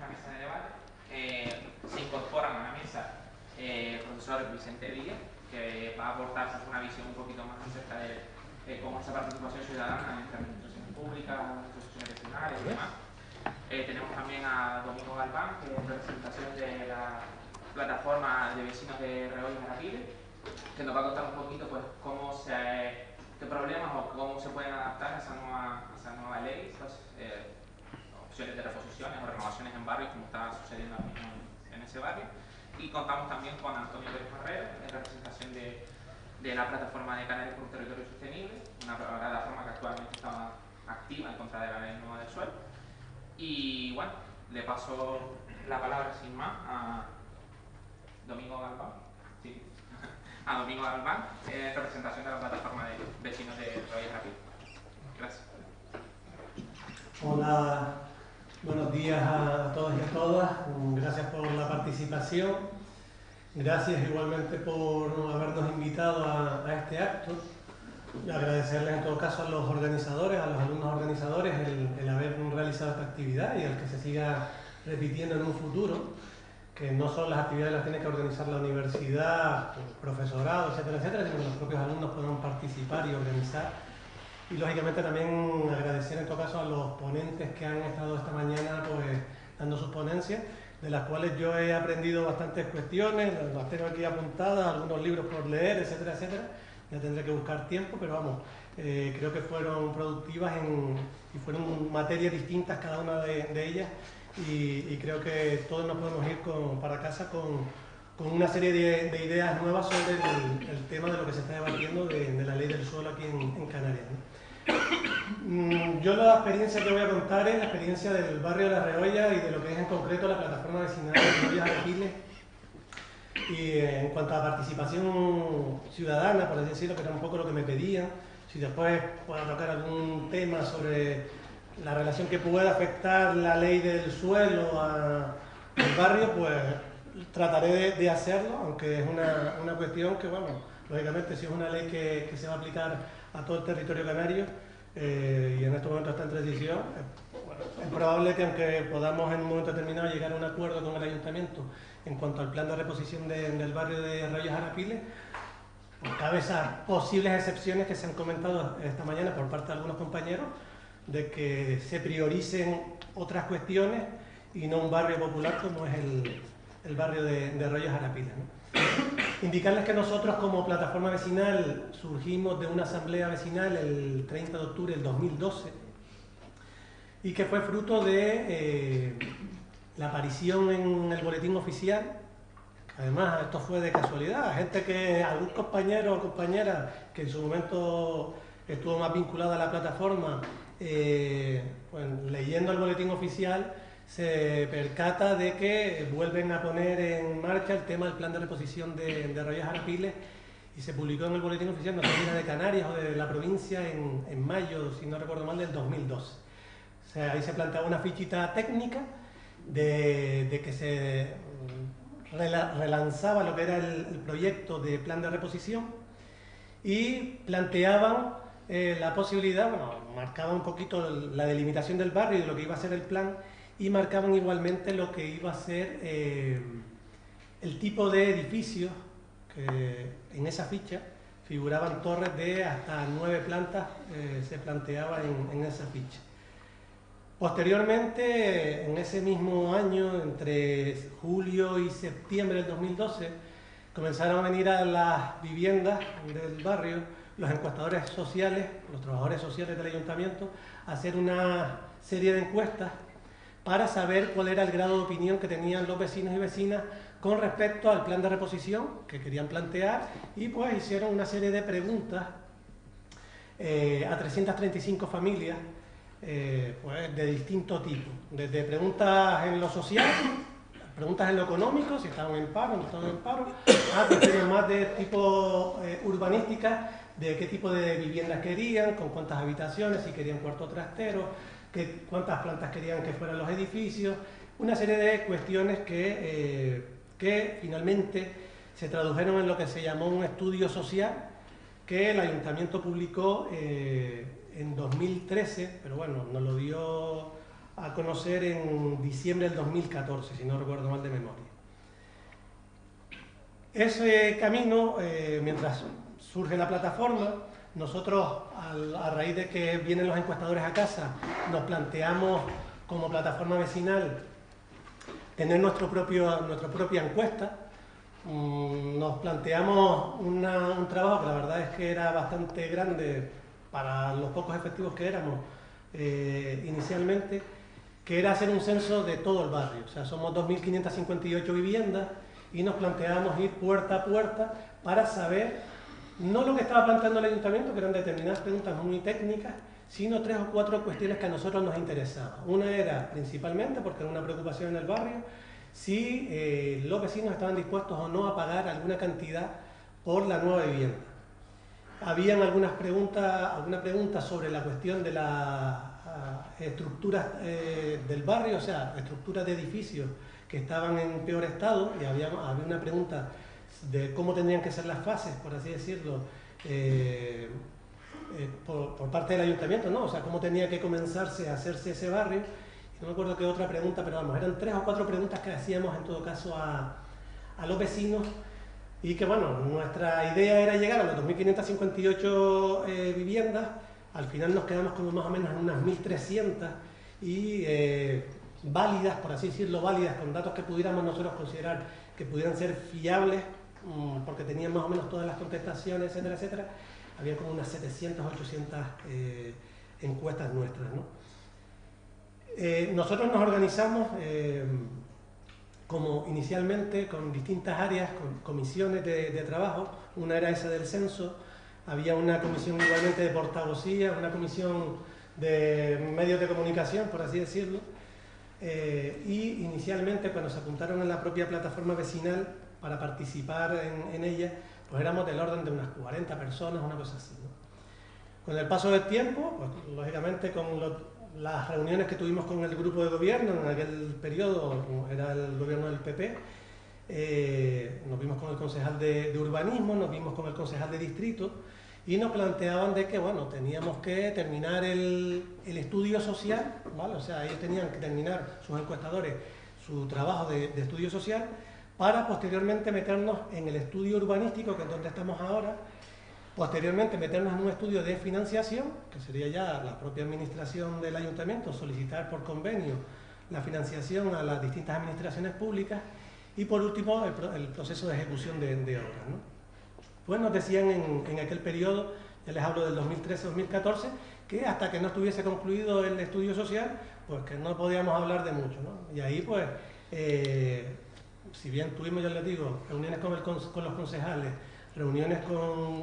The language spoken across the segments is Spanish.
esta mesa de debate. Se incorporan a la mesa el profesor Vicente Díaz, que va a aportar una visión un poquito más acerca de cómo es la participación ciudadana en estas instituciones públicas, instituciones regionales y demás. Tenemos también a Domingo Galván, que es representación de la plataforma de vecinos de Reollos de Arapile, que nos va a contar un poquito pues qué problemas o cómo se pueden adaptar a esa nueva ley, pues, opciones de reposiciones o renovaciones en barrios, como está sucediendo ahora mismo en ese barrio. Y contamos también con Antonio Pérez Marrero, en representación de la plataforma de Canarias por un territorio sostenible, una plataforma que actualmente está activa en contra de la ley nueva del suelo. Y bueno, le paso la palabra sin más a Domingo Galván. Sí. A Domingo Galván, representación de la plataforma de vecinos de Reollos de Arapile. Gracias. Hola, buenos días a todos y a todas. Gracias por la participación. Gracias igualmente por habernos invitado a este acto. Agradecerles en todo caso a los organizadores, a los alumnos organizadores, el haber realizado esta actividad y el que se siga repitiendo en un futuro, que no solo las actividades las tiene que organizar la universidad, el profesorado, etcétera, etcétera, sino que los propios alumnos puedan participar y organizar. Y lógicamente también agradecer en todo caso a los ponentes que han estado esta mañana pues dando sus ponencias, de las cuales yo he aprendido bastantes cuestiones, las tengo aquí apuntadas, algunos libros por leer, etcétera, etcétera. Ya tendré que buscar tiempo, pero vamos, creo que fueron productivas y fueron materias distintas cada una de ellas y creo que todos nos podemos ir para casa con una serie de ideas nuevas sobre el tema de lo que se está debatiendo de la ley del suelo aquí en Canarias, ¿no? Yo la experiencia que voy a contar es la experiencia del barrio de La Reolla y de lo que es en concreto la plataforma vecinal de Reollos de Arapile. Y en cuanto a participación ciudadana, por así decirlo, que era un poco lo que me pedían, si después puedo tocar algún tema sobre la relación que pueda afectar la ley del suelo al barrio, pues trataré de hacerlo, aunque es una cuestión que, bueno, lógicamente si es una ley que se va a aplicar a todo el territorio canario y en estos momentos está en transición, es probable que aunque podamos en un momento determinado llegar a un acuerdo con el ayuntamiento en cuanto al plan de reposición del barrio de Reollos de Arapile, pues cabe esas posibles excepciones que se han comentado esta mañana por parte de algunos compañeros, de que se prioricen otras cuestiones y no un barrio popular como es el barrio de Reollos de Arapile, ¿no? Indicarles que nosotros como plataforma vecinal surgimos de una asamblea vecinal el 30 de octubre del 2012 y que fue fruto de la aparición en el boletín oficial. Además, esto fue de casualidad, algún compañero o compañera que en su momento estuvo más vinculada a la plataforma, pues, leyendo el boletín oficial, se percata de que vuelven a poner en marcha el tema del plan de reposición de Reollos de Arapile y se publicó en el boletín oficial, no sé si era de Canarias o de la provincia, en mayo, si no recuerdo mal, del 2012. O sea, ahí se planteaba una fichita técnica de que se relanzaba lo que era el proyecto de plan de reposición y planteaban la posibilidad, bueno, marcaban un poquito la delimitación del barrio y de lo que iba a ser el plan y marcaban igualmente lo que iba a ser el tipo de edificios que en esa ficha figuraban torres de hasta 9 plantas, se planteaba en esa ficha. Posteriormente, en ese mismo año, entre julio y septiembre del 2012, comenzaron a venir a las viviendas del barrio los encuestadores sociales, los trabajadores sociales del ayuntamiento, a hacer una serie de encuestas para saber cuál era el grado de opinión que tenían los vecinos y vecinas con respecto al plan de reposición que querían plantear y pues hicieron una serie de preguntas a 335 familias pues, de distinto tipo, desde preguntas en lo social, preguntas en lo económico, si estaban en paro, no estaban en paro, a cuestiones más de tipo urbanística, de qué tipo de viviendas querían, con cuántas habitaciones, si querían cuarto trastero, cuántas plantas querían que fueran los edificios, una serie de cuestiones que finalmente se tradujeron en lo que se llamó un estudio social que el ayuntamiento publicó en 2013, pero bueno, nos lo dio a conocer en diciembre del 2014, si no recuerdo mal de memoria. Ese camino, mientras surge la plataforma, nosotros, a raíz de que vienen los encuestadores a casa, nos planteamos como plataforma vecinal tener nuestra propia encuesta. Nos planteamos un trabajo que la verdad es que era bastante grande para los pocos efectivos que éramos inicialmente, que era hacer un censo de todo el barrio. O sea, somos 2.558 viviendas y nos planteamos ir puerta a puerta para saber, no lo que estaba planteando el ayuntamiento, que eran determinadas preguntas muy técnicas, sino 3 o 4 cuestiones que a nosotros nos interesaban. Una era, principalmente, porque era una preocupación en el barrio, si los vecinos estaban dispuestos o no a pagar alguna cantidad por la nueva vivienda. Habían alguna pregunta sobre la cuestión de las estructuras del barrio, o sea, estructuras de edificios que estaban en peor estado, y había una pregunta de cómo tendrían que ser las fases, por así decirlo, por parte del ayuntamiento, ¿no? O sea, cómo tenía que comenzarse a hacerse ese barrio. No me acuerdo qué otra pregunta, pero vamos, eran 3 o 4 preguntas que hacíamos en todo caso a los vecinos, y que bueno, nuestra idea era llegar a las 2.558 viviendas. Al final nos quedamos como más o menos en unas 1.300 y válidas, por así decirlo, válidas, con datos que pudiéramos nosotros considerar que pudieran ser fiables, porque tenían más o menos todas las contestaciones, etcétera, etcétera. Había como unas 700, 800 encuestas nuestras, ¿no? Nosotros nos organizamos como inicialmente con distintas áreas, con comisiones de trabajo. Una era esa del censo, había una comisión igualmente de portavocía, una comisión de medios de comunicación, por así decirlo, y inicialmente cuando se apuntaron en la propia plataforma vecinal para participar en ella, pues éramos del orden de unas 40 personas, una cosa así, ¿no? Con el paso del tiempo, pues lógicamente con las reuniones que tuvimos con el grupo de gobierno en aquel periodo, era el gobierno del PP, nos vimos con el concejal de urbanismo, nos vimos con el concejal de distrito, y nos planteaban de que, bueno, teníamos que terminar el estudio social, ¿vale? O sea, ellos tenían que terminar, sus encuestadores, su trabajo de estudio social, para posteriormente meternos en el estudio urbanístico, que es donde estamos ahora. Posteriormente meternos en un estudio de financiación, que sería ya la propia administración del ayuntamiento, solicitar por convenio la financiación a las distintas administraciones públicas, y por último el proceso de ejecución de obras, ¿no? Pues nos decían en aquel periodo, ya les hablo del 2013-2014, que hasta que no estuviese concluido el estudio social, pues que no podíamos hablar de mucho, ¿no? Y ahí pues, si bien tuvimos, ya les digo, reuniones con los concejales, reuniones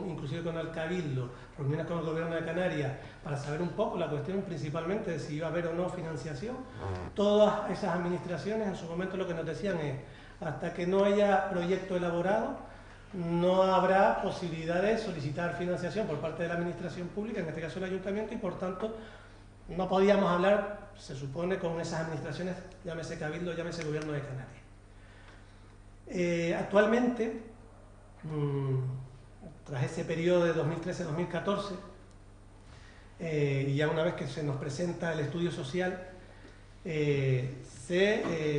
inclusive con el Cabildo, reuniones con el Gobierno de Canarias, para saber un poco la cuestión principalmente de si iba a haber o no financiación. Todas esas administraciones en su momento lo que nos decían es, hasta que no haya proyecto elaborado, no habrá posibilidad de solicitar financiación por parte de la administración pública, en este caso el ayuntamiento, y por tanto no podíamos hablar, se supone, con esas administraciones, llámese Cabildo, llámese Gobierno de Canarias. Actualmente, tras ese periodo de 2013-2014, y ya una vez que se nos presenta el estudio social,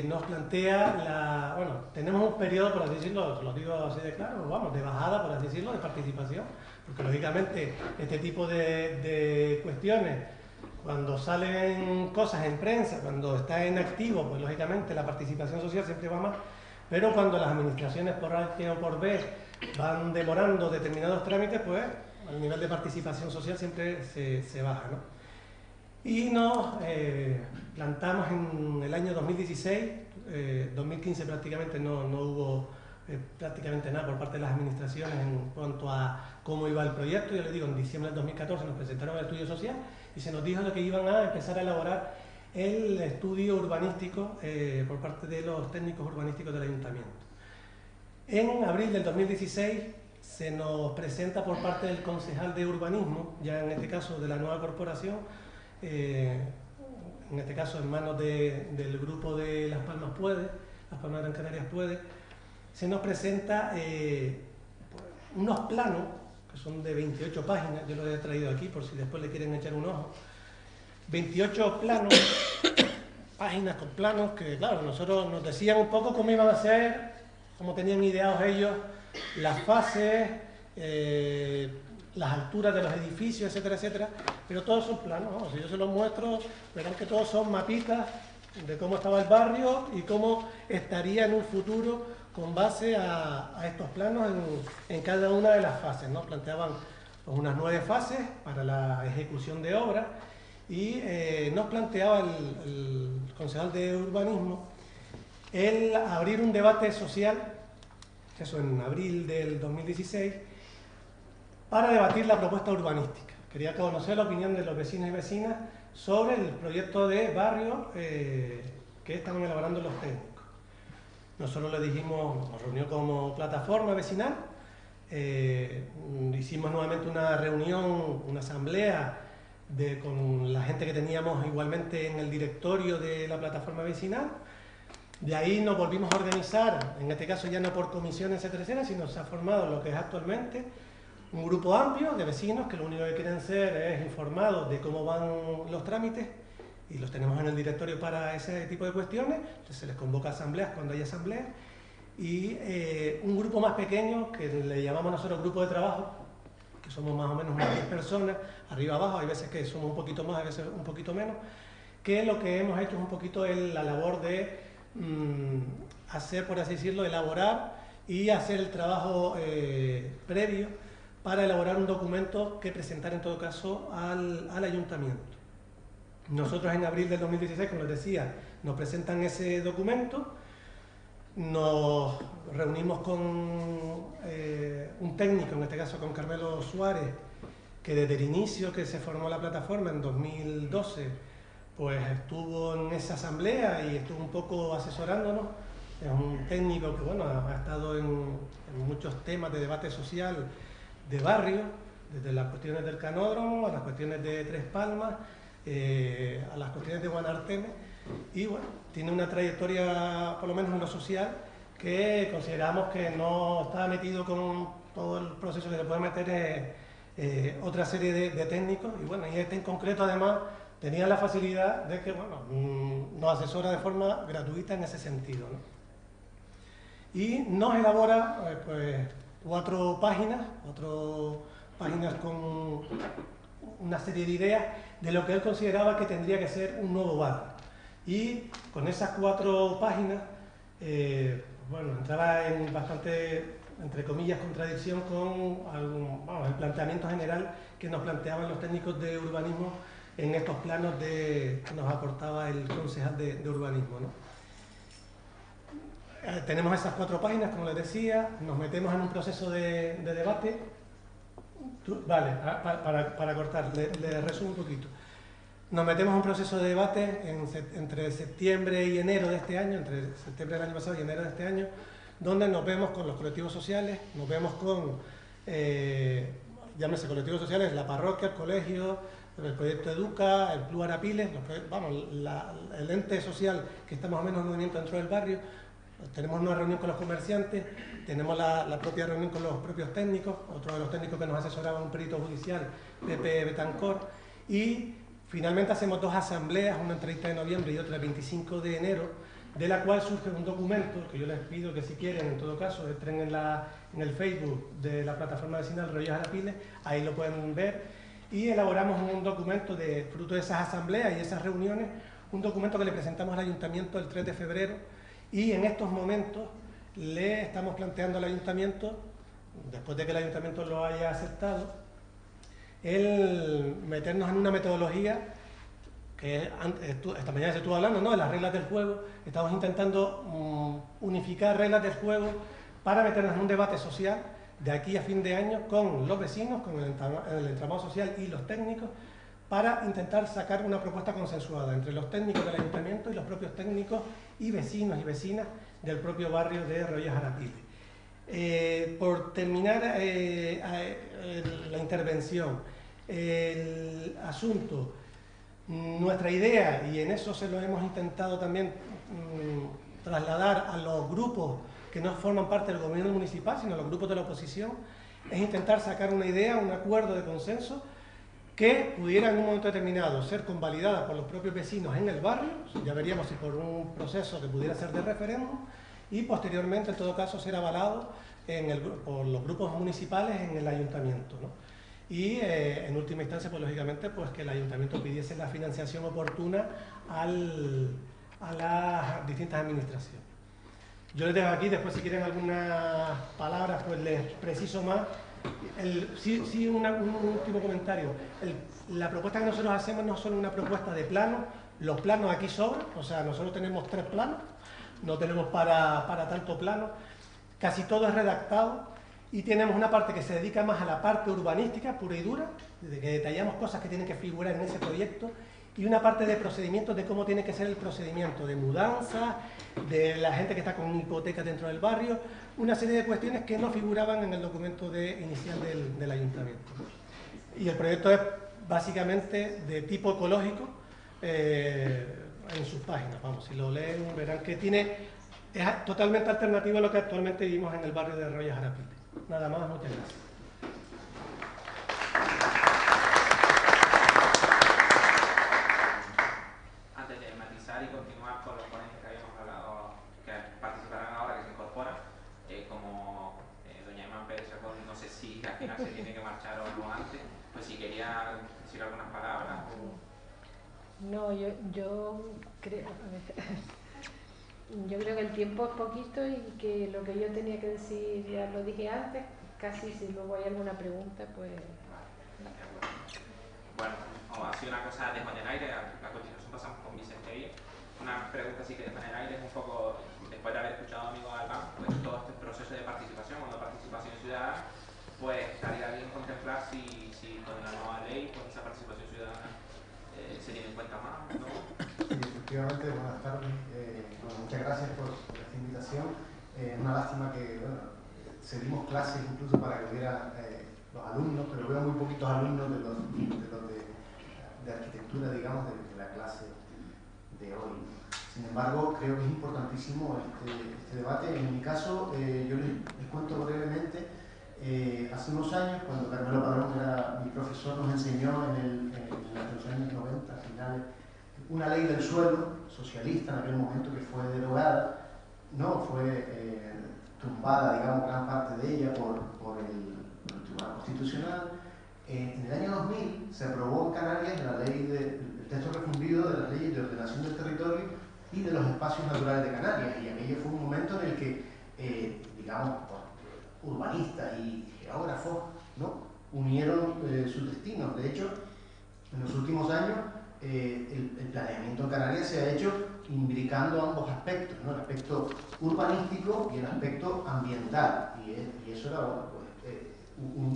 nos plantea bueno, tenemos un periodo, por así decirlo, lo digo así de claro, vamos, de bajada, por así decirlo, de participación, porque lógicamente este tipo de cuestiones, cuando salen cosas en prensa, cuando está en activo, pues lógicamente la participación social siempre va más, pero cuando las administraciones por A o por B van demorando determinados trámites, pues el nivel de participación social siempre se baja, ¿no? Y nos plantamos en el año 2016, 2015 prácticamente no hubo prácticamente nada por parte de las administraciones en cuanto a cómo iba el proyecto. Yo les digo, en diciembre del 2014 nos presentaron el estudio social y se nos dijo de que iban a empezar a elaborar el estudio urbanístico por parte de los técnicos urbanísticos del ayuntamiento. En abril del 2016 se nos presenta por parte del concejal de urbanismo, ya en este caso de la nueva corporación, en este caso en manos del grupo de Las Palmas Puede, Las Palmas Gran Canarias Puede, se nos presenta unos planos que son de 28 páginas, yo los he traído aquí por si después le quieren echar un ojo, 28 planos páginas con planos que, claro, nosotros nos decían un poco cómo iban a ser, cómo tenían ideados ellos las fases, las alturas de los edificios, etcétera, etcétera, pero todos son planos, ¿no? Si yo se los muestro, verán que todos son mapitas de cómo estaba el barrio y cómo estaría en un futuro con base a estos planos en cada una de las fases, ¿no? Planteaban pues, unas 9 fases para la ejecución de obras y nos planteaba el concejal de urbanismo el abrir un debate social, eso en abril del 2016, para debatir la propuesta urbanística. Quería conocer la opinión de los vecinos y vecinas sobre el proyecto de barrio que estaban elaborando los técnicos. Nosotros le dijimos, nos reunió como plataforma vecinal, hicimos nuevamente una reunión, una asamblea con la gente que teníamos igualmente en el directorio de la plataforma vecinal. De ahí nos volvimos a organizar, en este caso ya no por comisiones, etcétera, etcétera, sino se ha formado lo que es actualmente un grupo amplio de vecinos que lo único que quieren ser es informados de cómo van los trámites y los tenemos en el directorio para ese tipo de cuestiones. Entonces se les convoca a asambleas cuando hay asambleas y un grupo más pequeño que le llamamos nosotros grupo de trabajo, que somos más o menos unas 10 personas, arriba abajo, hay veces que somos un poquito más, hay veces un poquito menos, que lo que hemos hecho es un poquito la labor de hacer, por así decirlo, elaborar y hacer el trabajo previo para elaborar un documento que presentar en todo caso al ayuntamiento. Nosotros en abril del 2016, como les decía, nos presentan ese documento, nos reunimos con un técnico, en este caso con Carmelo Suárez, que desde el inicio que se formó la plataforma en 2012, pues estuvo en esa asamblea y estuvo un poco asesorándonos. Es un técnico que bueno, ha estado en muchos temas de debate social de barrio, desde las cuestiones del canódromo, a las cuestiones de Tres Palmas, a las cuestiones de Guanarteme, y bueno, tiene una trayectoria, por lo menos en lo social, que consideramos que no está metido con todo el proceso que se puede meter otra serie de técnicos, y bueno, y este en concreto además tenía la facilidad de que bueno, nos asesora de forma gratuita en ese sentido, ¿no? Y nos elabora pues 4 páginas con una serie de ideas de lo que él consideraba que tendría que ser un nuevo barrio. Y con esas 4 páginas, bueno, entraba en bastante, entre comillas, contradicción con el planteamiento general que nos planteaban los técnicos de urbanismo en estos planos que nos aportaba el concejal de urbanismo, ¿no? Tenemos esas 4 páginas, como les decía, nos metemos en un proceso de debate. Vale, para cortar, le resumo un poquito. Nos metemos en un proceso de debate entre septiembre y enero de este año, entre septiembre del año pasado y enero de este año, donde nos vemos con los colectivos sociales, nos vemos con, llámese colectivos sociales, la parroquia, el colegio, el proyecto Educa, el Club Arapiles, el ente social que está más o menos en movimiento dentro del barrio. Tenemos una reunión con los comerciantes, tenemos la propia reunión con los propios técnicos, otro de los técnicos que nos asesoraba, un perito judicial, Pepe Betancor, y finalmente hacemos 2 asambleas, una el 30 de noviembre y otra el 25 de enero, de la cual surge un documento que yo les pido que si quieren, en todo caso, entren en el Facebook de la plataforma vecinal Rollos Arapiles, ahí lo pueden ver, y elaboramos un documento de fruto de esas asambleas y esas reuniones, un documento que le presentamos al ayuntamiento el 3 de febrero, y en estos momentos le estamos planteando al ayuntamiento, después de que el ayuntamiento lo haya aceptado, el meternos en una metodología que esta mañana se estuvo hablando, ¿no?, de las reglas del juego. Estamos intentando unificar reglas del juego para meternos en un debate social de aquí a fin de año con los vecinos, con el entramado social y los técnicos, para intentar sacar una propuesta consensuada entre los técnicos del ayuntamiento y los propios técnicos y vecinos y vecinas del propio barrio de Rollos Arapiles. Por terminar la intervención, el asunto, nuestra idea, y en eso se lo hemos intentado también trasladar a los grupos que no forman parte del gobierno municipal, sino a los grupos de la oposición, es intentar sacar una idea, un acuerdo de consenso que pudiera en un momento determinado ser convalidada por los propios vecinos en el barrio, ya veríamos si por un proceso que pudiera ser de referéndum, y posteriormente, en todo caso, ser avalado por los grupos municipales en el ayuntamiento, ¿no? Y en última instancia, pues lógicamente, pues que el ayuntamiento pidiese la financiación oportuna a las distintas administraciones. Yo les dejo aquí, después si quieren algunas palabras, pues les preciso más. Sí, un último comentario. La propuesta que nosotros hacemos no es solo una propuesta de plano, los planos aquí sobran, o sea, nosotros tenemos 3 planos, no tenemos para tanto plano, casi todo es redactado y tenemos una parte que se dedica más a la parte urbanística pura y dura, de que detallamos cosas que tienen que figurar en ese proyecto, y una parte de procedimientos de cómo tiene que ser el procedimiento de mudanza, de la gente que está con hipoteca dentro del barrio, una serie de cuestiones que no figuraban en el documento inicial del ayuntamiento. Y el proyecto es básicamente de tipo ecológico en sus páginas. Vamos, si lo leen verán que es totalmente alternativo a lo que actualmente vivimos en el barrio de Arroyo Jarapite. Nada más, muchas gracias. Y continuar con los ponentes que habíamos hablado, que participarán ahora, que se incorporan, como doña Emma Pérez, no sé si al final se tiene que marchar o no antes, pues si quería decir algunas palabras. No, yo creo que el tiempo es poquito y que lo que yo tenía que decir ya lo dije antes, casi si luego hay alguna pregunta, pues... Bueno, ha sido una cosa dejo en el aire, a continuación pasamos con Vicente Villa. Una pregunta sí que dejo en el aire es un poco, después de haber escuchado a amigo Albán, pues todo este proceso de participación, o no participación ciudadana, pues estaría bien contemplar si con la nueva ley, pues esa participación ciudadana se tiene en cuenta más, ¿no? Sí, efectivamente, buenas tardes. Bueno, muchas gracias por esta invitación. Una lástima que, bueno, cedimos clases incluso para que hubiera los alumnos, pero veo muy poquitos alumnos de los de arquitectura, digamos, de la clase de hoy. Sin embargo, creo que es importantísimo este debate. En mi caso, yo les cuento brevemente, hace unos años, cuando Carmelo Padrón era mi profesor, nos enseñó en los años 90, finales, una ley del suelo, socialista en aquel momento, que fue derogada, no fue tumbada, digamos, gran parte de ella por el Tribunal Constitucional. En el año 2000 se aprobó en Canarias el texto refundido de las leyes de ordenación del territorio y de los espacios naturales de Canarias, y aquello fue un momento en el que, digamos, urbanistas y geógrafos, ¿no?, unieron sus destinos. De hecho, en los últimos años el planeamiento en Canarias se ha hecho imbricando ambos aspectos, ¿no?, el aspecto urbanístico y el aspecto ambiental, y eso era, bueno, pues,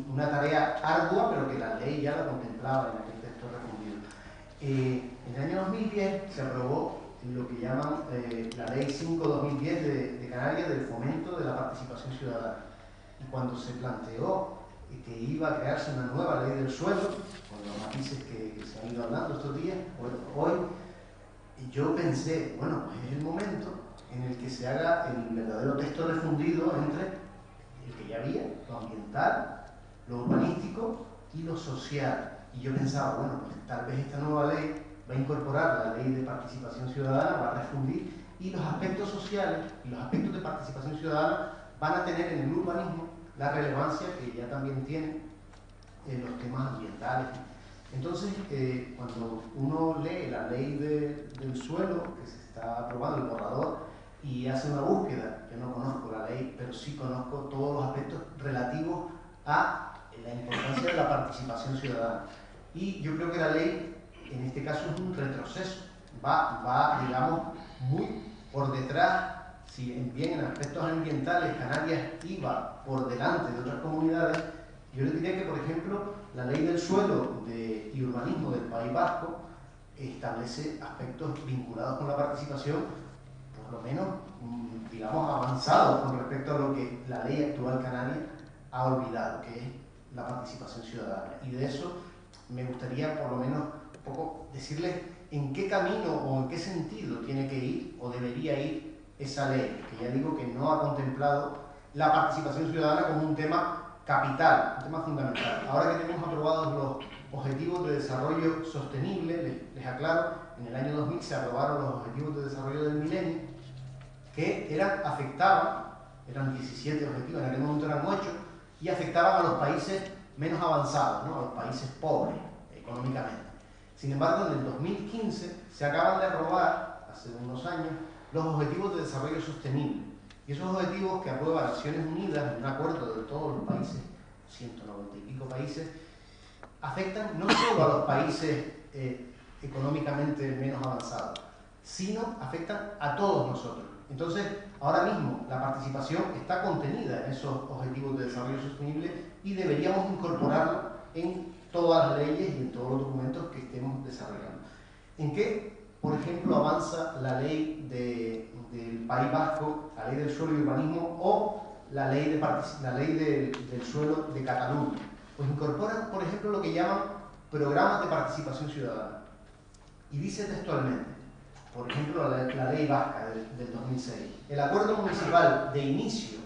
una tarea ardua, pero que la ley ya la contemplaba en aquel texto refundido. En el año 2010 se aprobó lo que llaman la Ley 5/2010 de Canarias del fomento de la participación ciudadana. Y cuando se planteó que iba a crearse una nueva ley del suelo, con los matices que se han ido hablando estos días, hoy, yo pensé, bueno, pues es el momento en el que se haga el verdadero texto refundido entre el que ya había, lo ambiental, lo urbanístico y lo social. Y yo pensaba, bueno, pues tal vez esta nueva ley va a incorporar la ley de participación ciudadana, va a refundir, y los aspectos sociales y los aspectos de participación ciudadana van a tener en el urbanismo la relevancia que ya también tienen en los temas ambientales. Entonces, cuando uno lee la ley del suelo, que se está aprobando, el borrador, y hace una búsqueda, yo no conozco la ley, pero sí conozco todos los aspectos relativos a la importancia de la participación ciudadana. Y yo creo que la ley, en este caso, es un retroceso, va digamos, muy por detrás. Si bien en aspectos ambientales Canarias iba por delante de otras comunidades, yo les diría que, por ejemplo, la ley del suelo y urbanismo del País Vasco establece aspectos vinculados con la participación, por lo menos, digamos, avanzados con respecto a lo que la ley actual canaria ha olvidado, que es la participación ciudadana. Y de eso me gustaría, por lo menos, un poco decirles en qué camino o en qué sentido tiene que ir o debería ir esa ley, que ya digo que no ha contemplado la participación ciudadana como un tema capital, un tema fundamental. Ahora que tenemos aprobados los Objetivos de Desarrollo Sostenible. Les aclaro, en el año 2000 se aprobaron los Objetivos de Desarrollo del Milenio, que afectaban, eran 17 objetivos, en aquel momento eran 8, y afectaban a los países menos avanzados, ¿no? A los países pobres económicamente. Sin embargo, en el 2015 se acaban de aprobar, hace unos años, los Objetivos de Desarrollo Sostenible. Y esos objetivos que aprueba Naciones Unidas, en un acuerdo de todos los países, 190 y pico países, afectan no solo a los países económicamente menos avanzados, sino afectan a todos nosotros. Entonces, ahora mismo la participación está contenida en esos Objetivos de Desarrollo Sostenible y deberíamos incorporarlo en todas las leyes y en todos los documentos que estemos desarrollando. ¿En qué, por ejemplo, avanza la ley del País Vasco, la ley del suelo y urbanismo o la ley del suelo de Cataluña? Pues incorporan, por ejemplo, lo que llaman programas de participación ciudadana. Y dice textualmente, por ejemplo, la ley vasca del 2006, el acuerdo municipal de inicio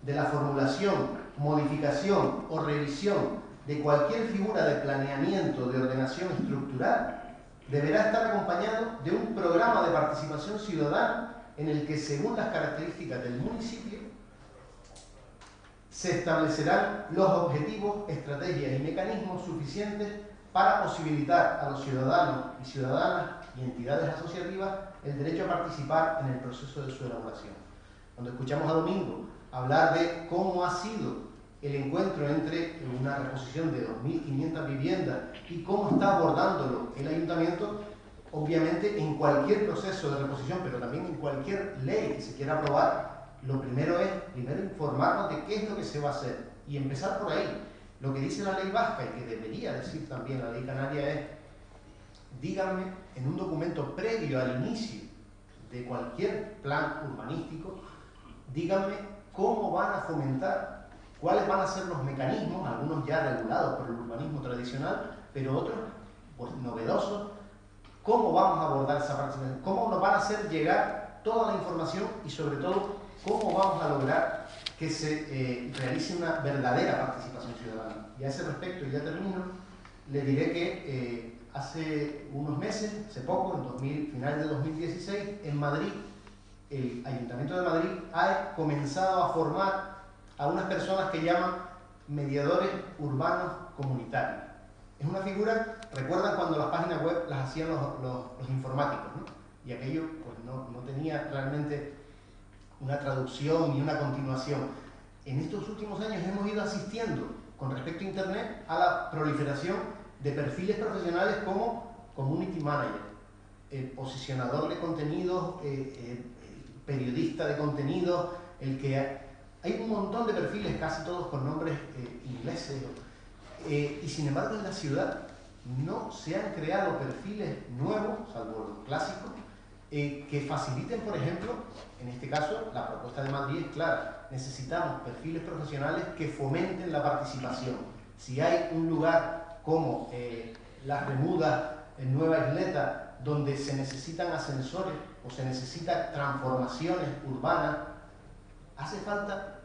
de la formulación, modificación o revisión de cualquier figura de planeamiento de ordenación estructural deberá estar acompañado de un programa de participación ciudadana en el que, según las características del municipio, se establecerán los objetivos, estrategias y mecanismos suficientes para posibilitar a los ciudadanos y ciudadanas y entidades asociativas el derecho a participar en el proceso de su elaboración. Cuando escuchamos a Domingo hablar de cómo ha sido el encuentro entre una reposición de 2.500 viviendas y cómo está abordándolo el ayuntamiento, obviamente en cualquier proceso de reposición, pero también en cualquier ley que se quiera aprobar, lo primero es informarnos de qué es lo que se va a hacer y empezar por ahí. Lo que dice la ley vasca y que debería decir también la ley canaria es: díganme en un documento previo al inicio de cualquier plan urbanístico, díganme cómo van a fomentar, cuáles van a ser los mecanismos, algunos ya regulados por el urbanismo tradicional, pero otros pues novedosos, cómo vamos a abordar esa participación, cómo nos van a hacer llegar toda la información y sobre todo cómo vamos a lograr que se realice una verdadera participación ciudadana. Y a ese respecto, y ya termino, le diré que hace unos meses, hace poco, en finales de 2016, en Madrid, el Ayuntamiento de Madrid ha comenzado a formar a unas personas que llaman mediadores urbanos comunitarios. Es una figura, recuerdan cuando las páginas web las hacían los informáticos, ¿no? Y aquello pues no tenía realmente una traducción ni una continuación. En estos últimos años hemos ido asistiendo, con respecto a Internet, a la proliferación de perfiles profesionales como community manager, posicionador de contenidos, periodista de contenidos, hay un montón de perfiles, casi todos con nombres ingleses, y sin embargo en la ciudad no se han creado perfiles nuevos, salvo los clásicos, que faciliten, por ejemplo, en este caso, la propuesta de Madrid es clara: necesitamos perfiles profesionales que fomenten la participación. Si hay un lugar como Las Remudas, en Nueva Isleta, donde se necesitan ascensores o se necesitan transformaciones urbanas, hace falta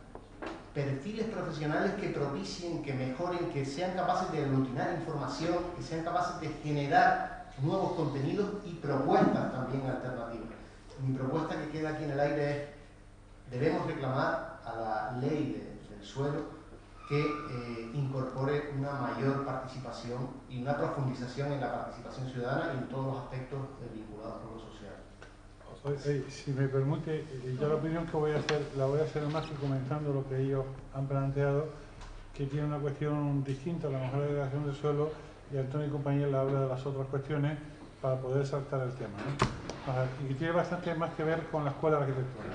perfiles profesionales que propicien, que mejoren, que sean capaces de aglutinar información, que sean capaces de generar nuevos contenidos y propuestas también alternativas. Mi propuesta que queda aquí en el aire es: debemos reclamar a la ley del suelo que incorpore una mayor participación y una profundización en la participación ciudadana y en todos los aspectos vinculados con lo social. Si me permite, yo la opinión que voy a hacer, la voy a hacer más que comentando lo que ellos han planteado, que tiene una cuestión distinta, la mejor delegación del suelo, y Antonio y compañía le habla de las otras cuestiones para poder saltar el tema, ¿no? Y que tiene bastante más que ver con la escuela de arquitectura.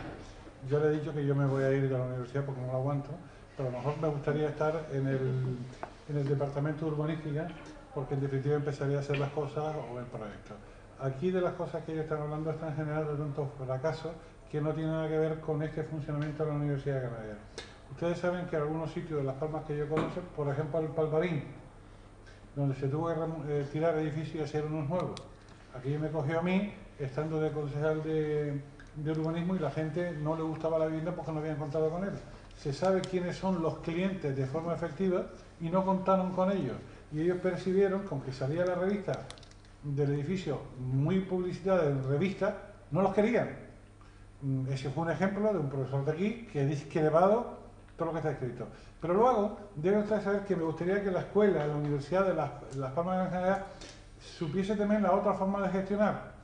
Yo le he dicho que yo me voy a ir de la universidad porque no lo aguanto, pero a lo mejor me gustaría estar en el departamento de urbanística, porque en definitiva empezaría a hacer las cosas o el proyecto. Aquí de las cosas que ellos están hablando están generando tantos fracasos que no tienen nada que ver con este funcionamiento de la Universidad de Canarias. Ustedes saben que en algunos sitios de Las Palmas que yo conozco, por ejemplo el Palmarín, donde se tuvo que tirar edificios y hacer unos nuevos. Aquí me cogió a mí, estando de concejal de urbanismo, y la gente no le gustaba la vivienda porque no habían contado con él. Se sabe quiénes son los clientes de forma efectiva y no contaron con ellos. y ellos percibieron, con que salía la revista del edificio muy publicitada en revista, no los querían. Ese fue un ejemplo de un profesor de aquí que ha discrepado todo lo que está escrito. Pero luego, deben ustedes saber que me gustaría que la escuela, la universidad de Las Palmas de Gran Canaria supiese también la otra forma de gestionar.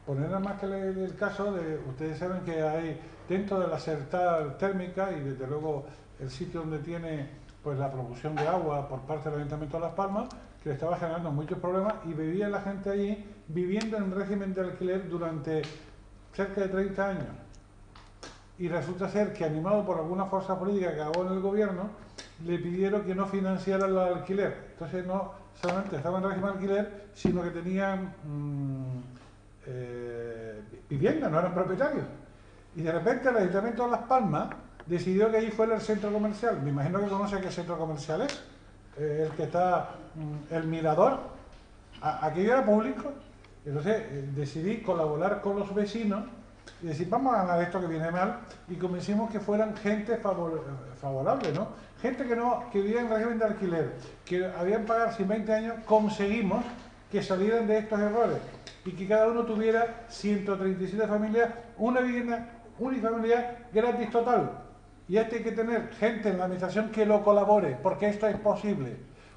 Poner nada más que el caso de, ustedes saben que hay dentro de la central térmica y desde luego el sitio donde tiene pues la promoción de agua por parte del Ayuntamiento de Las Palmas, que le estaba generando muchos problemas y vivía la gente allí viviendo en régimen de alquiler durante cerca de 30 años. Y resulta ser que, animado por alguna fuerza política que acabó en el gobierno, le pidieron que no financiara el alquiler. Entonces no solamente estaban en régimen de alquiler, sino que tenían vivienda, no eran propietarios. Y de repente el Ayuntamiento de Las Palmas decidió que allí fuera el centro comercial. Me imagino que conoce qué centro comercial es. El que está, el Mirador. Aquello era público. Entonces decidí colaborar con los vecinos y decir, vamos a ganar esto que viene mal, y convencimos que fueran gente favorable, ¿no? Gente que vivía en régimen de alquiler, que habían pagado sin 20 años, conseguimos que salieran de estos errores y que cada uno tuviera 137 familias, una vivienda unifamiliar gratis total. Y hay que tener gente en la administración que lo colabore, porque esto es posible.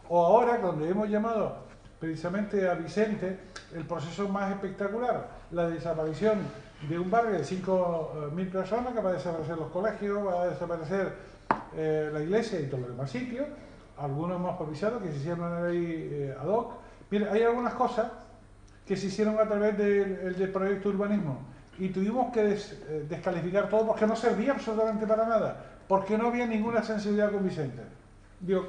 O ahora, cuando hemos llamado precisamente a Vicente, el proceso más espectacular, la desaparición de un barrio de 5.000 personas, que va a desaparecer los colegios, va a desaparecer la iglesia y todos los demás sitios. Algunos hemos avisado que se hicieron una ley ad hoc. Mire, hay algunas cosas que se hicieron a través del proyecto de urbanismo y tuvimos que descalificar todo porque no servía absolutamente para nada, porque no había ninguna sensibilidad con Vicente, digo,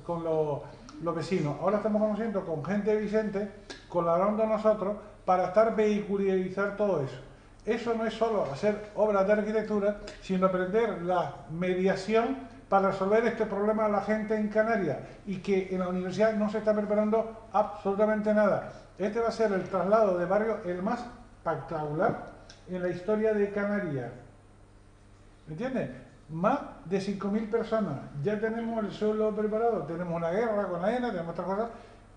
con los vecinos. Ahora estamos conociendo con gente de Vicente, colaborando nosotros para vehiculizar todo eso. Eso no es solo hacer obras de arquitectura, sino aprender la mediación para resolver este problema a la gente en Canarias, y que en la universidad no se está preparando absolutamente nada. Este va a ser el traslado de barrio el más espectacular en la historia de Canarias. ¿Me entiendes? Más de 5.000 personas. Ya tenemos el suelo preparado, tenemos una guerra con AENA, tenemos otras cosas.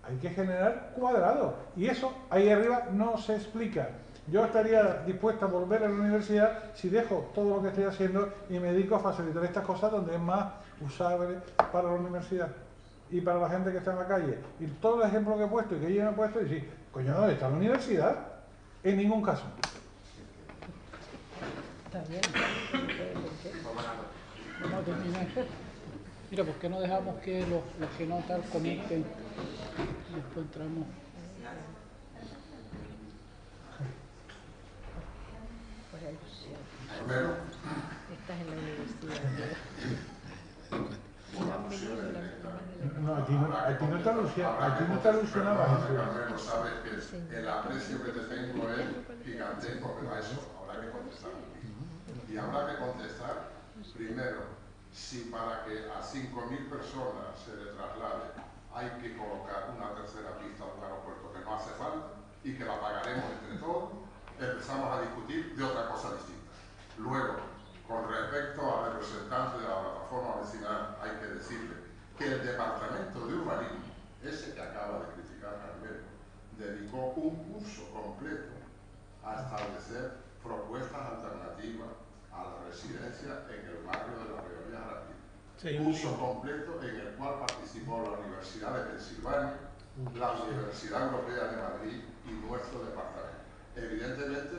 Hay que generar cuadrados. Y eso ahí arriba no se explica. Yo estaría dispuesto a volver a la universidad si dejo todo lo que estoy haciendo y me dedico a facilitar estas cosas donde es más usable para la universidad y para la gente que está en la calle. Y todos los ejemplos que he puesto y que ellos han puesto, y decir, coño, ¿dónde está la universidad? En ningún caso. Está bien. Vamos a terminar. Mira, ¿por qué no dejamos que los que no tal comenten? Después entramos. Por alusión. Primero, Estás en la universidad. No, a ti no te alusionaba Jesús. Carmelo, sabes que el aprecio que te tengo es gigantesco, pero a eso habrá que contestar. Y habrá que contestar, primero, si para que a 5.000 personas se le traslade hay que colocar una tercera pista de un aeropuerto que no hace falta y que la pagaremos entre todos, empezamos a discutir de otra cosa distinta. Luego, con respecto al representante de la plataforma vecinal, hay que decirle que el departamento de urbanismo, ese que acaba de criticar Carmelo, dedicó un curso completo a establecer propuestas alternativas a la residencia en el barrio de la Reolía Jaraquí. Sí, Curso completo en el cual participó la Universidad de Pensilvania, la Universidad Europea de Madrid y nuestro departamento. Evidentemente,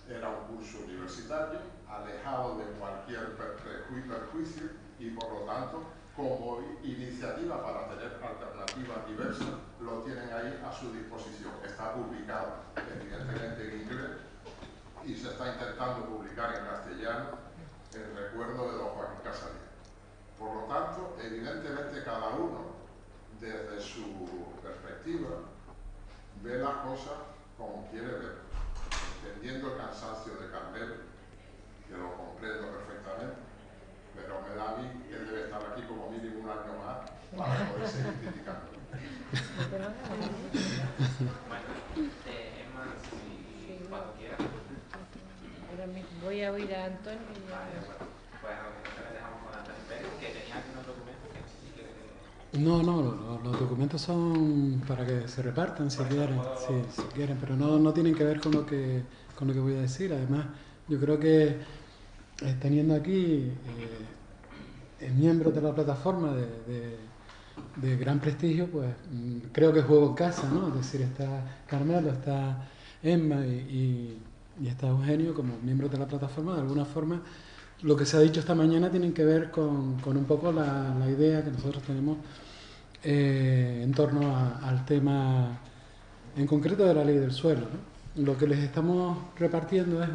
era un curso universitario, alejado de cualquier perjuicio y, por lo tanto, como iniciativa para tener alternativas diversas, lo tienen ahí a su disposición. Está publicado, evidentemente, en inglés y se está intentando publicar en castellano en recuerdo de don Joaquín Casalía. Por lo tanto, evidentemente, cada uno, desde su perspectiva, ve las cosas como quiere ver, entendiendo el cansancio de Carmelo, que lo comprendo perfectamente, pero me da a mí que él debe estar aquí como mínimo un año más para poder seguir criticando. Bueno, Emma, si cuando quieras. Ahora mismo voy a oír a Antonio y ya. Vale, bueno, pues a lo que le dejamos con Antonio Pérez, que tenía aquí unos documentos que no sé si quiere que... No, los documentos son para que se repartan si quieren, sí, si quieren, pero no tienen que ver con lo que voy a decir. Además, yo creo que teniendo aquí miembros de la plataforma de gran prestigio, pues creo que juego en casa, ¿no? Es decir, está Carmelo, está Emma y está Eugenio como miembros de la plataforma. De alguna forma, lo que se ha dicho esta mañana tienen que ver con un poco la idea que nosotros tenemos en torno al tema en concreto de la ley del suelo, ¿no? Lo que les estamos repartiendo es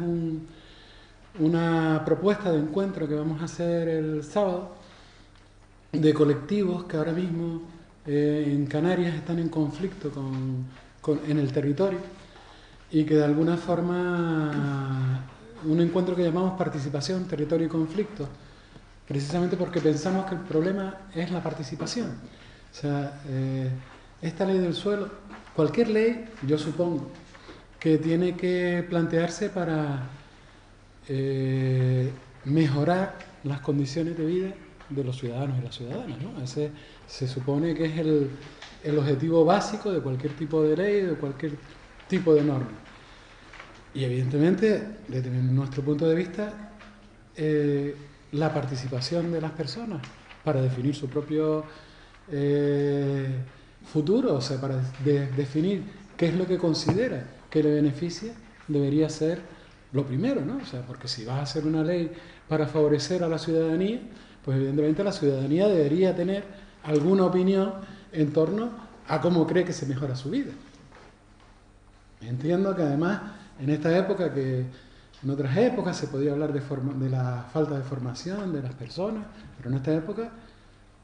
una propuesta de encuentro que vamos a hacer el sábado de colectivos que ahora mismo en Canarias están en conflicto en el territorio y que de alguna forma un encuentro que llamamos participación, territorio y conflicto, precisamente porque pensamos que el problema es la participación. O sea, esta ley del suelo, cualquier ley, yo supongo, que tiene que plantearse para mejorar las condiciones de vida de los ciudadanos y las ciudadanas, ¿no? Ese se supone que es el objetivo básico de cualquier tipo de ley, de cualquier tipo de norma. Y evidentemente, desde nuestro punto de vista, la participación de las personas para definir su propio futuro, o sea, para definir qué es lo que considera que le beneficia, debería ser lo primero, ¿no? O sea, porque si vas a hacer una ley para favorecer a la ciudadanía, pues evidentemente la ciudadanía debería tener alguna opinión en torno a cómo cree que se mejora su vida. Entiendo que además en esta época, que en otras épocas se podía hablar de la falta de formación de las personas, pero en esta época,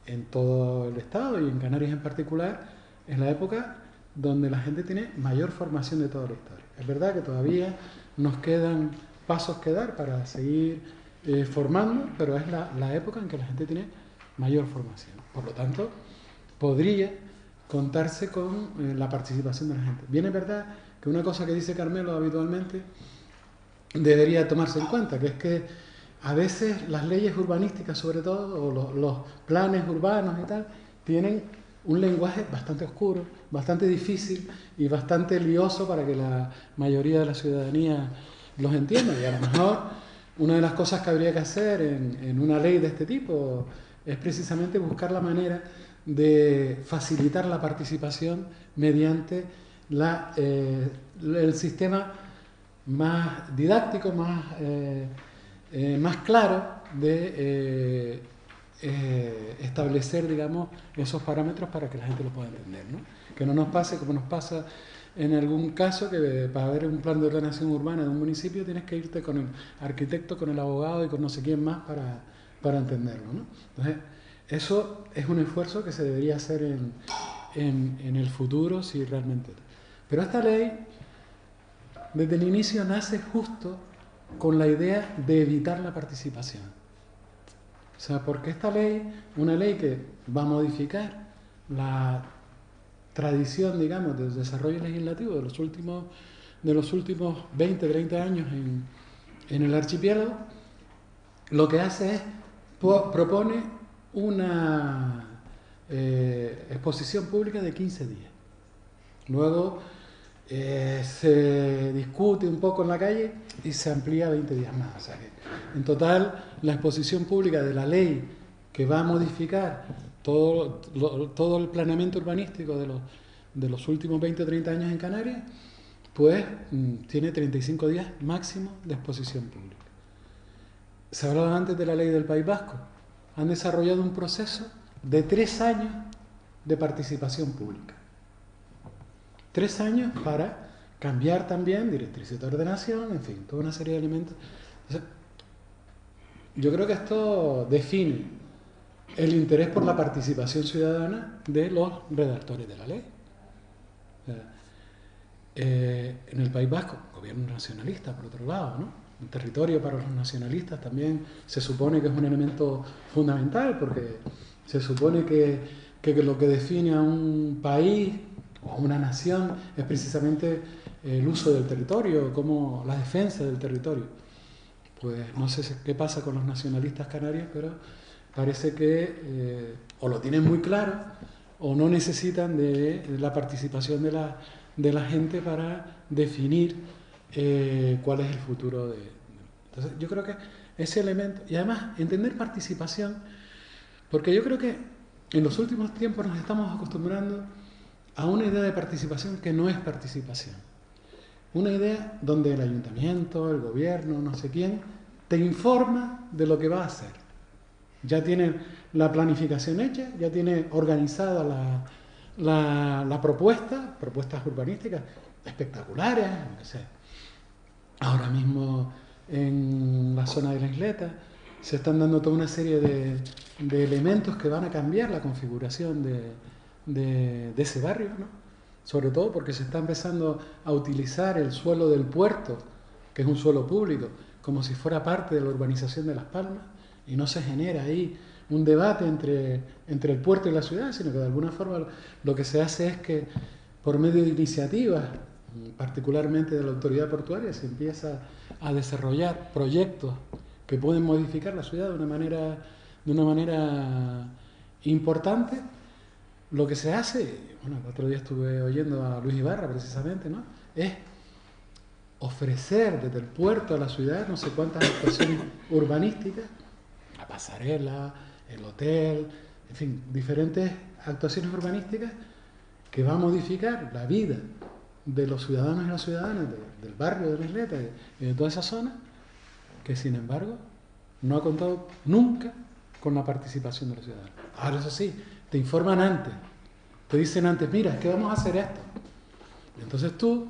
en todo el Estado y en Canarias en particular, es la época donde la gente tiene mayor formación de toda la historia. Es verdad que todavía nos quedan pasos que dar para seguir formando, pero es la época en que la gente tiene mayor formación. Por lo tanto, podría contarse con la participación de la gente. Bien es verdad que una cosa que dice Carmelo habitualmente debería tomarse en cuenta, que es que a veces las leyes urbanísticas, sobre todo, o los planes urbanos y tal, tienen un lenguaje bastante oscuro, bastante difícil y bastante lioso para que la mayoría de la ciudadanía los entienda. Y a lo mejor una de las cosas que habría que hacer en una ley de este tipo es precisamente buscar la manera de facilitar la participación mediante el sistema más didáctico, más claro de establecer, digamos, esos parámetros para que la gente lo pueda entender, ¿no? Que no nos pase como nos pasa en algún caso, que para ver un plan de ordenación urbana de un municipio tienes que irte con el arquitecto, con el abogado y con no sé quién más para entenderlo, ¿no? Entonces, eso es un esfuerzo que se debería hacer en el futuro, si realmente... Pero esta ley, desde el inicio, nace justo con la idea de evitar la participación. O sea, porque esta ley, una ley que va a modificar la tradición, digamos, del desarrollo legislativo de los últimos 20, 30 años en el archipiélago, lo que hace es propone una exposición pública de 15 días. Luego se discute un poco en la calle y se amplía 20 días más. O sea que, en total, la exposición pública de la ley que va a modificar todo el planeamiento urbanístico de los últimos 20 o 30 años en Canarias, pues tiene 35 días máximo de exposición pública. Se hablaba antes de la ley del País Vasco. Han desarrollado un proceso de 3 años de participación pública. 3 años para cambiar también directrices de ordenación, en fin, toda una serie de elementos. Entonces, yo creo que esto define el interés por la participación ciudadana de los redactores de la ley. En el País Vasco, gobierno nacionalista, por otro lado, ¿no? Un territorio para los nacionalistas también se supone que es un elemento fundamental, porque se supone que lo que define a un país o a una nación es precisamente el uso del territorio, como la defensa del territorio. Pues no sé qué pasa con los nacionalistas canarios, pero parece que o lo tienen muy claro o no necesitan de la participación de la gente para definir cuál es el futuro de... Entonces yo creo que ese elemento, y además entender participación, porque yo creo que en los últimos tiempos nos estamos acostumbrando a una idea de participación que no es participación. Una idea donde el ayuntamiento, el gobierno, no sé quién, te informa de lo que va a hacer. Ya tiene la planificación hecha, ya tiene organizada la propuestas urbanísticas espectaculares, no sé. Ahora mismo en la zona de la Isleta se están dando toda una serie de elementos que van a cambiar la configuración de ese barrio, ¿no? Sobre todo porque se está empezando a utilizar el suelo del puerto, que es un suelo público, como si fuera parte de la urbanización de Las Palmas, y no se genera ahí un debate entre el puerto y la ciudad, sino que de alguna forma lo que se hace es que por medio de iniciativas, particularmente de la autoridad portuaria, se empieza a desarrollar proyectos que pueden modificar la ciudad de una manera importante. Lo que se hace, bueno, el otro día estuve oyendo a Luis Ibarra precisamente, ¿no? Es ofrecer desde el puerto a la ciudad no sé cuántas actuaciones urbanísticas, la pasarela, el hotel, en fin, diferentes actuaciones urbanísticas que va a modificar la vida de los ciudadanos y las ciudadanas del barrio de la Isleta y de toda esa zona, que sin embargo no ha contado nunca con la participación de los ciudadanos. Ahora eso sí, te informan antes, te dicen antes, mira, es que vamos a hacer esto. Y entonces tú,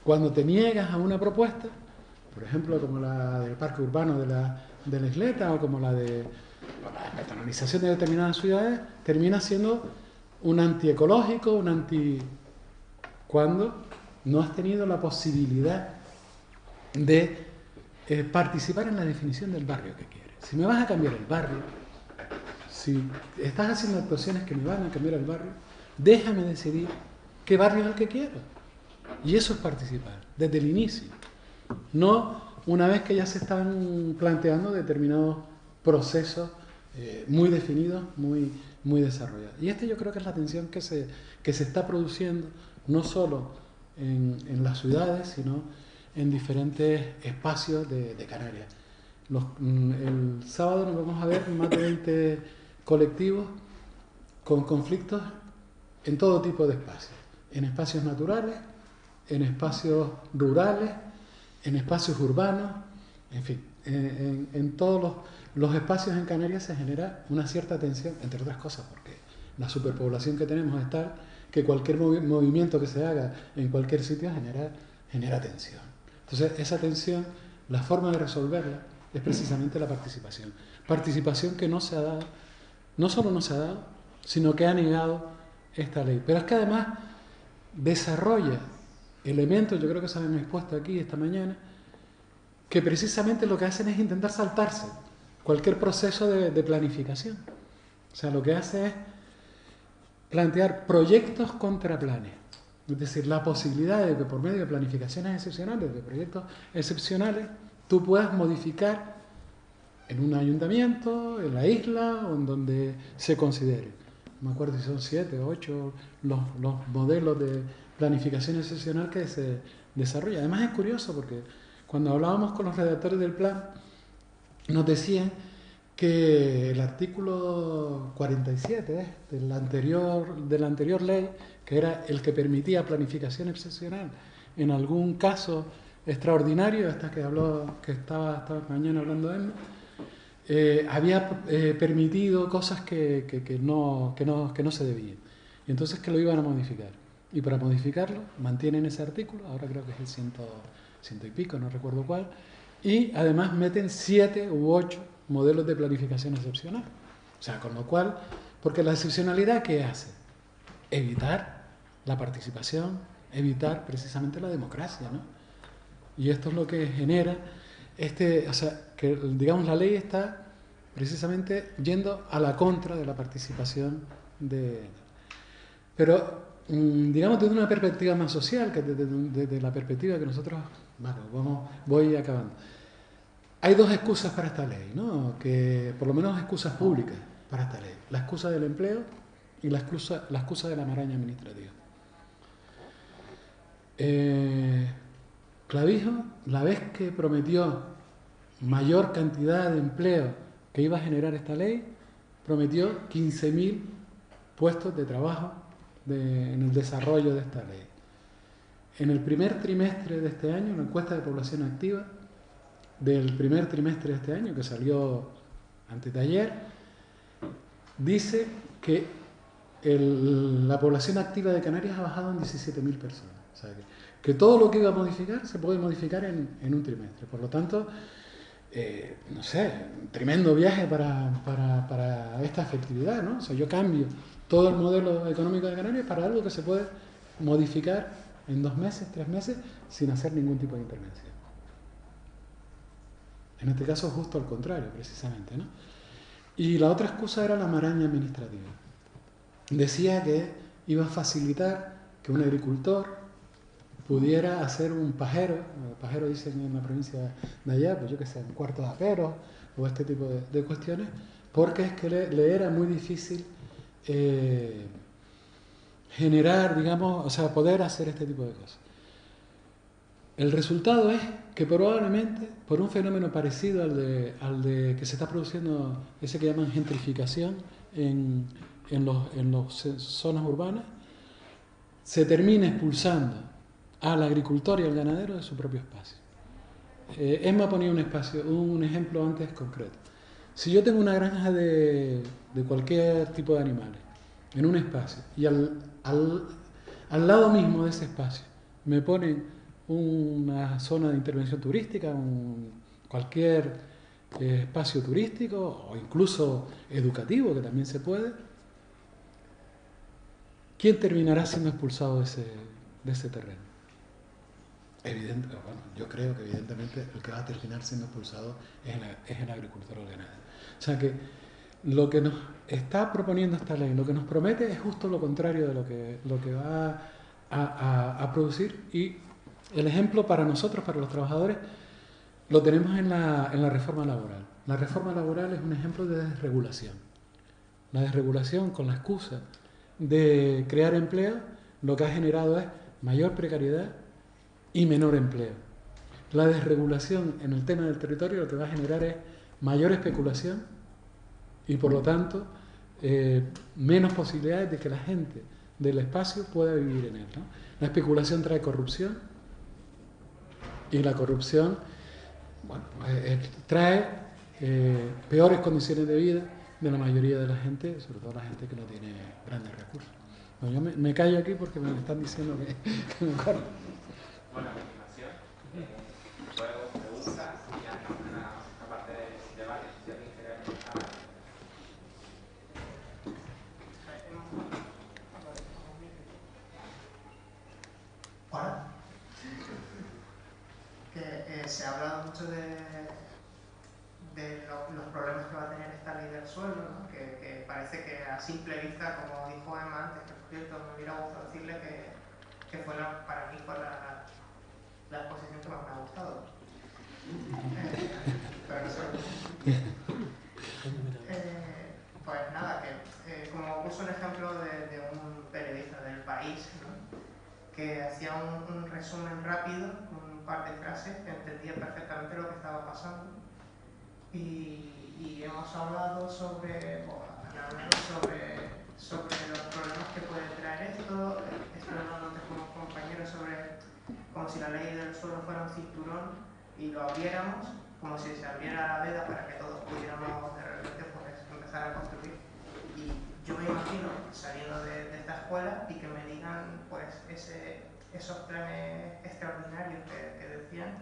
cuando te niegas a una propuesta, por ejemplo, como la del parque urbano de la Isleta o como la de la peatonalización de determinadas ciudades, termina siendo un antiecológico, un anti... cuando no has tenido la posibilidad de participar en la definición del barrio que quieres. Si me vas a cambiar el barrio, si estás haciendo actuaciones que me van a cambiar el barrio, déjame decidir qué barrio es el que quiero. Y eso es participar, desde el inicio. No una vez que ya se están planteando determinados procesos muy definidos, muy desarrollados. Y yo creo que es la tensión que se está produciendo, no solo en las ciudades, sino en diferentes espacios de Canarias. El sábado nos vamos a ver más de 20 colectivos con conflictos en todo tipo de espacios. En espacios naturales, en espacios rurales, en espacios urbanos, en fin, en todos los espacios en Canarias se genera una cierta tensión, entre otras cosas, porque la superpoblación que tenemos es tal que cualquier movimiento que se haga en cualquier sitio genera tensión. Entonces, esa tensión, la forma de resolverla es precisamente la participación. Participación que no se ha dado, no solo no se ha dado, sino que ha negado esta ley. Pero es que además desarrolla elementos, yo creo que se han expuesto aquí esta mañana, que precisamente lo que hacen es intentar saltarse cualquier proceso de planificación. O sea, lo que hace es plantear proyectos contra planes. Es decir, la posibilidad de que por medio de planificaciones excepcionales, de proyectos excepcionales, tú puedas modificar en un ayuntamiento, en la isla o en donde se considere. No me acuerdo si son 7 o 8 los modelos de planificación excepcional que se desarrolla. Además es curioso porque cuando hablábamos con los redactores del plan, nos decían que el artículo 47 de la anterior ley, que era el que permitía planificación excepcional en algún caso extraordinario, hasta que estaba esta mañana hablando de él, había permitido cosas que no se debían. Y entonces que lo iban a modificar. Y para modificarlo, mantienen ese artículo, ahora creo que es el 100 y pico, no recuerdo cuál, y además meten 7 u 8 modelos de planificación excepcional. O sea, con lo cual, porque la excepcionalidad, ¿qué hace? Evitar la participación, evitar precisamente la democracia, ¿no? Y esto es lo que genera o sea, que digamos la ley está precisamente yendo a la contra de la participación pero digamos desde una perspectiva más social que desde la perspectiva que nosotros, bueno, voy acabando. hay dos excusas para esta ley, ¿no? Que por lo menos excusas públicas para esta ley. La excusa del empleo y la excusa de la maraña administrativa. Clavijo, la vez que prometió mayor cantidad de empleo que iba a generar esta ley, prometió 15.000 puestos de trabajo en el desarrollo de esta ley. En el primer trimestre de este año, la encuesta de población activa del primer trimestre de este año, que salió antes de ayer, dice que la población activa de Canarias ha bajado en 17.000 personas. O sea, que todo lo que iba a modificar se puede modificar en un trimestre. Por lo tanto, no sé, un tremendo viaje para esta efectividad, ¿no? O sea, yo cambio todo el modelo económico de Canarias para algo que se puede modificar en 2 meses, 3 meses, sin hacer ningún tipo de intervención. En este caso, justo al contrario, precisamente, ¿no? Y la otra excusa era la maraña administrativa. Decía que iba a facilitar que un agricultor pudiera hacer un pajero dicen en la provincia de allá, pues yo que sé, un cuarto de apero o este tipo de cuestiones, porque es que le era muy difícil generar, digamos, o sea, poder hacer este tipo de cosas. El resultado es que probablemente, por un fenómeno parecido al de que se está produciendo, ese que llaman gentrificación en las zonas urbanas, se termine expulsando al agricultor y al ganadero de su propio espacio. Emma ponía un ejemplo antes concreto. Si yo tengo una granja de cualquier tipo de animales en un espacio y al lado mismo de ese espacio me ponen una zona de intervención turística, cualquier espacio turístico o incluso educativo, que también se puede, ¿quién terminará siendo expulsado de ese terreno? Yo creo que evidentemente el que va a terminar siendo expulsado es el agricultor o el ganadero. O sea que lo que nos está proponiendo esta ley, lo que nos promete es justo lo contrario de lo que va a producir, y el ejemplo para nosotros, para los trabajadores, lo tenemos en la reforma laboral. La reforma laboral es un ejemplo de desregulación. La desregulación, con la excusa de crear empleo, lo que ha generado es mayor precariedad y menor empleo. La desregulación en el tema del territorio lo que va a generar es mayor especulación y, por lo tanto, menos posibilidades de que la gente del espacio pueda vivir en él, ¿no? La especulación trae corrupción y la corrupción, bueno, trae peores condiciones de vida de la mayoría de la gente, sobre todo la gente que no tiene grandes recursos. Bueno, yo me callo aquí porque me están diciendo que me corro. Bueno, a continuación, luego preguntas y ya una parte de debate, si alguien quiere hablar. Hola. Que se ha hablado mucho de los problemas que va a tener esta ley del suelo, ¿no? Que parece que a simple vista, como dijo Emma antes, que por cierto me hubiera gustado decirle que fue para mí fue la exposición que más me ha gustado. Pero no sé. Pues nada, que como puso un ejemplo de un periodista del País, ¿no? Que hacía un resumen rápido, un par de frases, que entendía perfectamente lo que estaba pasando. Y hemos hablado sobre los problemas que puede traer esto. Estoy hablando antes con unos compañeros sobre como si la ley del suelo fuera un cinturón y lo abriéramos, como si se abriera la veda para que todos pudiéramos de repente pues, empezar a construir. Y yo me imagino saliendo de esta escuela y que me digan pues esos planes extraordinarios que decían,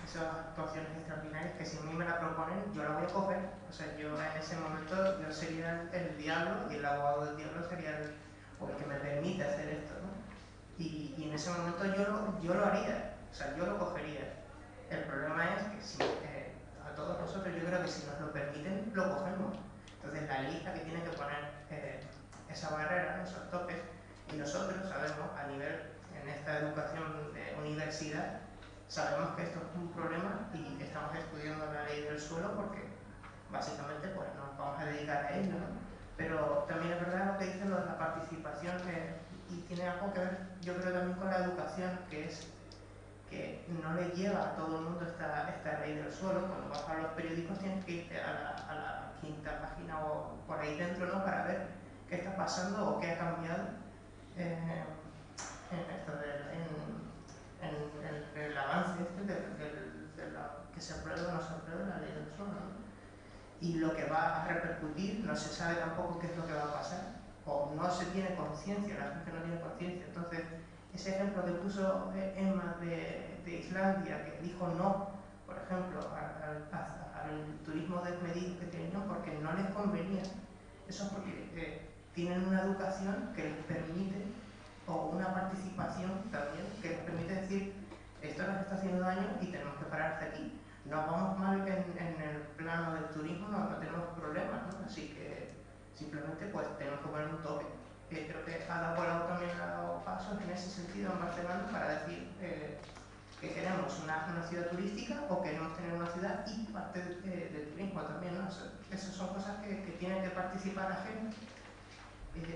esas actuaciones extraordinarias que si a mí me la proponen yo la voy a coger. O sea, yo en ese momento yo sería el diablo y el abogado del diablo sería el que me permite hacer esto, ¿no? Y en ese momento yo lo haría, o sea, yo lo cogería. El problema es que si a todos nosotros yo creo que si nos lo permiten lo cogemos. Entonces la lista que tiene que poner esa barrera, esos topes, y nosotros sabemos a nivel en esta educación de universidad sabemos que esto es un problema y estamos estudiando la ley del suelo porque básicamente pues nos vamos a dedicar a ello, ¿no? Pero también es verdad lo que dicen lo de la participación y tiene algo que ver, yo creo, también con la educación, que es que no le lleva a todo el mundo esta ley del suelo. Cuando vas a los periódicos tienes que irte a la quinta página o por ahí dentro, ¿no?, para ver qué está pasando o qué ha cambiado en el avance que se aprueba o no se aprueba la ley del suelo, ¿no? Y lo que va a repercutir, no se sabe tampoco qué es lo que va a pasar, o no se tiene conciencia, la gente no tiene conciencia. Entonces, ese ejemplo que puso Emma de Islandia, que dijo no, por ejemplo, al turismo desmedido que tenían porque no les convenía, eso es porque tienen una educación que les permite, o una participación también, que les permite decir esto nos está haciendo daño y tenemos que parar hasta aquí. Nos vamos mal en el plano del turismo, no tenemos problemas, ¿no? Así que simplemente pues tenemos que poner un tope. Creo que Ada Colau también ha dado pasos en ese sentido en Barcelona para decir que queremos una ciudad turística o queremos tener una ciudad y parte del turismo también, ¿no? Esas son cosas que tiene que participar la gente.